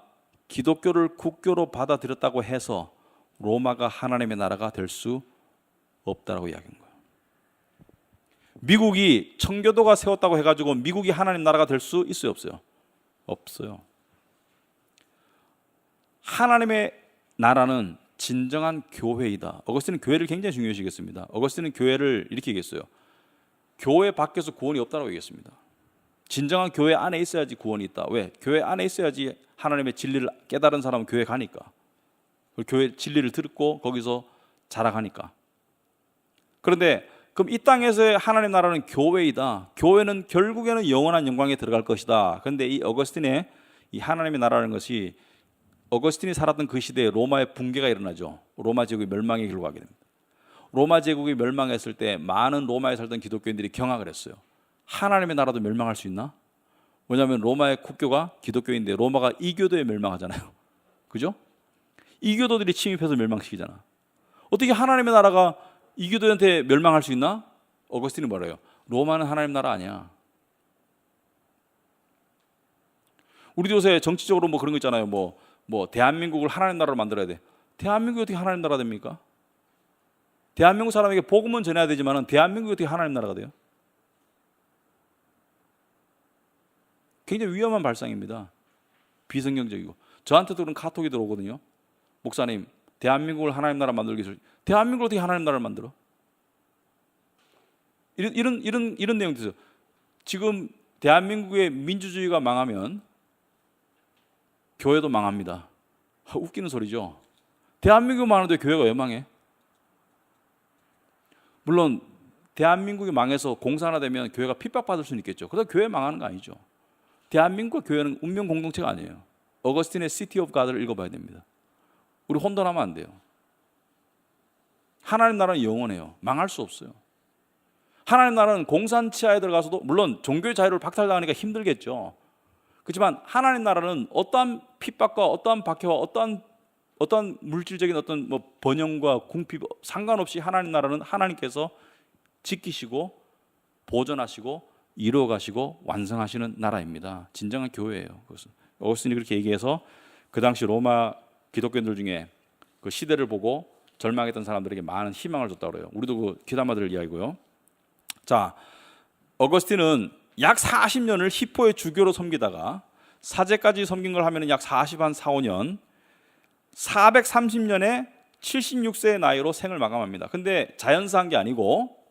기독교를 국교로 받아들였다고 해서 로마가 하나님의 나라가 될 수 없다라고 이야기한 거예요. 미국이 청교도가 세웠다고 해가지고 미국이 하나님 나라가 될 수 있어요, 없어요? 없어요. 하나님의 나라는 진정한 교회이다. 어거스틴은 교회를 굉장히 중요시 여겼습니다. 어거스틴은 교회를 이렇게 얘기했어요. 교회 밖에서 구원이 없다고 얘기했습니다. 진정한 교회 안에 있어야지 구원이 있다. 왜? 교회 안에 있어야지 하나님의 진리를 깨달은 사람은 교회 가니까. 교회 진리를 듣고 거기서 자라가니까. 그런데 그럼 이 땅에서의 하나님 나라는 교회이다. 교회는 결국에는 영원한 영광에 들어갈 것이다. 그런데 이 어거스틴의 이 하나님의 나라라는 것이, 어거스틴이 살았던 그 시대에 로마의 붕괴가 일어나죠. 로마 제국이 멸망의 길로 가게 됩니다. 로마 제국이 멸망했을 때 많은 로마에 살던 기독교인들이 경악을 했어요. 하나님의 나라도 멸망할 수 있나? 왜냐하면 로마의 국교가 기독교인데 로마가 이교도에 멸망하잖아요. 그죠? 이교도들이 침입해서 멸망시키잖아. 어떻게 하나님의 나라가 이교도한테 멸망할 수 있나? 어거스틴이 말해요. 로마는 하나님 나라 아니야. 우리 요새 정치적으로 그런 거 있잖아요. 대한민국을 하나님 나라로 만들어야 돼. 대한민국이 어떻게 하나님 나라 됩니까? 대한민국 사람에게 복음은 전해야 되지만 대한민국이 어떻게 하나님 나라가 돼요? 굉장히 위험한 발상입니다. 비성경적이고. 저한테도 그런 카톡이 들어오거든요. 목사님, 대한민국을 하나님 나라 만들기 위해서 대한민국을 어떻게 하나님 나라를 만들어? 이런 내용도 있어요. 지금 대한민국의 민주주의가 망하면 교회도 망합니다. 웃기는 소리죠. 대한민국이 망하는데 교회가 왜 망해? 물론 대한민국이 망해서 공산화되면 교회가 핍박받을 수는 있겠죠. 그래서 교회 망하는 거 아니죠. 대한민국과 교회는 운명 공동체가 아니에요. 어거스틴의 시티 오브 가드를 읽어봐야 됩니다. 우리 혼돈하면 안 돼요. 하나님 나라는 영원해요. 망할 수 없어요. 하나님 나라는 공산 치하에 들어가서도 물론 종교의 자유를 박탈당하니까 힘들겠죠. 그렇지만 하나님 나라는 어떠한 핍박과 어떠한 박해와 어떠한 물질적인 어떤 번영과 궁핍 상관없이 하나님 나라는 하나님께서 지키시고 보존하시고 이루어가시고 완성하시는 나라입니다. 진정한 교회예요. 그것은 어거스틴이 그렇게 얘기해서 그 당시 로마 기독교인들 중에 그 시대를 보고 절망했던 사람들에게 많은 희망을 줬다고 그래요. 우리도 그 귀담아 들을 이야기고요. 자, 어거스틴은 약 40년을 히포의 주교로 섬기다가 사제까지 섬긴 걸 하면 약 4, 5년 430년에 76세의 나이로 생을 마감합니다. 근데 자연사한 게 아니고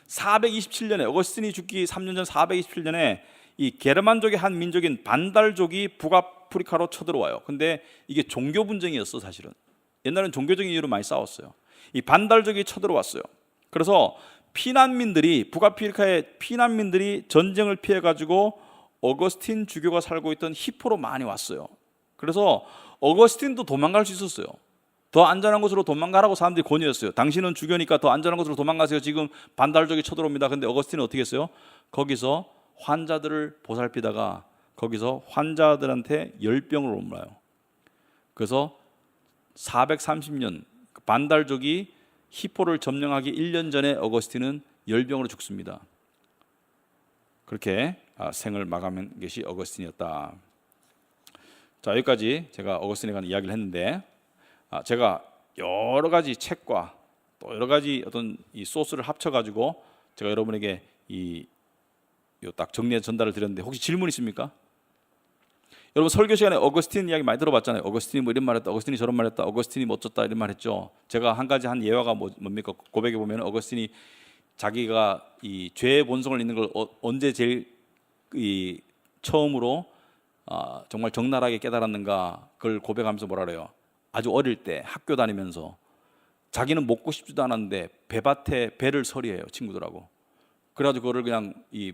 427년에 어거스틴이 죽기 3년 전 427년에 이 게르만족의 한 민족인 반달족이 북아프리카로 쳐들어와요. 근데 이게 종교 분쟁이었어. 사실은 옛날엔 종교적인 이유로 많이 싸웠어요. 이 반달족이 쳐들어왔어요. 그래서 북아프리카의 피난민들이 전쟁을 피해 가지고 어거스틴 주교가 살고 있던 히포로 많이 왔어요. 그래서 어거스틴도 도망갈 수 있었어요. 더 안전한 곳으로 도망가라고 사람들이 권유했어요. 당신은 주교니까 더 안전한 곳으로 도망가세요. 지금 반달족이 쳐들어옵니다. 근데 어거스틴은 어떻게 했어요? 거기서 환자들을 보살피다가 거기서 환자들한테 열병을 옮겨요. 그래서 430년 반달족이 히포를 점령하기 1년 전에 어거스틴은 열병으로 죽습니다. 그렇게 생을 마감한 것이 어거스틴이었다. 자, 여기까지 제가 어거스틴에 관한 이야기를 했는데 제가 여러 가지 책과 또 여러 가지 어떤 이 소스를 합쳐가지고 제가 여러분에게 딱 정리해 전달을 드렸는데 혹시 질문 있습니까? 여러분 설교 시간에 어거스틴 이야기 많이 들어봤잖아요. 어거스틴이 뭐 이런 말했다, 어거스틴이 저런 말했다, 어거스틴이 뭐 어쩌다 이런 말했죠. 제가 한 가지 한 예화가 뭡니까? 고백에 보면 어거스틴이 자기가 이 죄의 본성을 있는 걸 언제 제일 처음으로 정말 적나라하게 깨달았는가 그걸 고백하면서 뭐라 그래요? 아주 어릴 때 학교 다니면서 자기는 먹고 싶지도 않았는데 배밭에 배를 서리해요 친구들하고. 그래가지고 그거를 그냥 이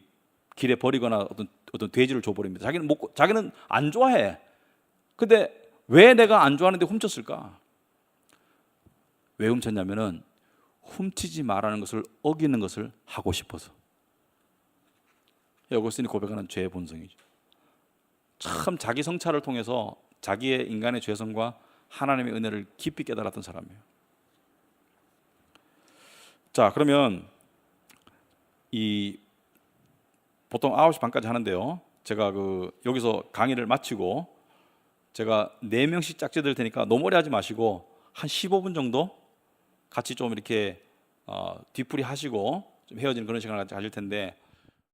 길에 버리거나 어떤 돼지를 줘버립니다. 자기는 안 좋아해. 근데 왜 내가 안 좋아하는데 훔쳤을까? 왜 훔쳤냐면은 훔치지 말라는 것을 어기는 것을 하고 싶어서. 어거스틴이 고백하는 죄의 본성이죠. 참 자기 성찰을 통해서 자기의 인간의 죄성과 하나님의 은혜를 깊이 깨달았던 사람이에요. 자, 그러면 보통 9시 반까지 하는데요. 제가 여기서 강의를 마치고 제가 4명씩 짝지 드릴 테니까 너무 오래 하지 마시고 한 15분 정도 같이 좀 이렇게 뒤풀이 하시고 좀 헤어지는 그런 시간을 가질 텐데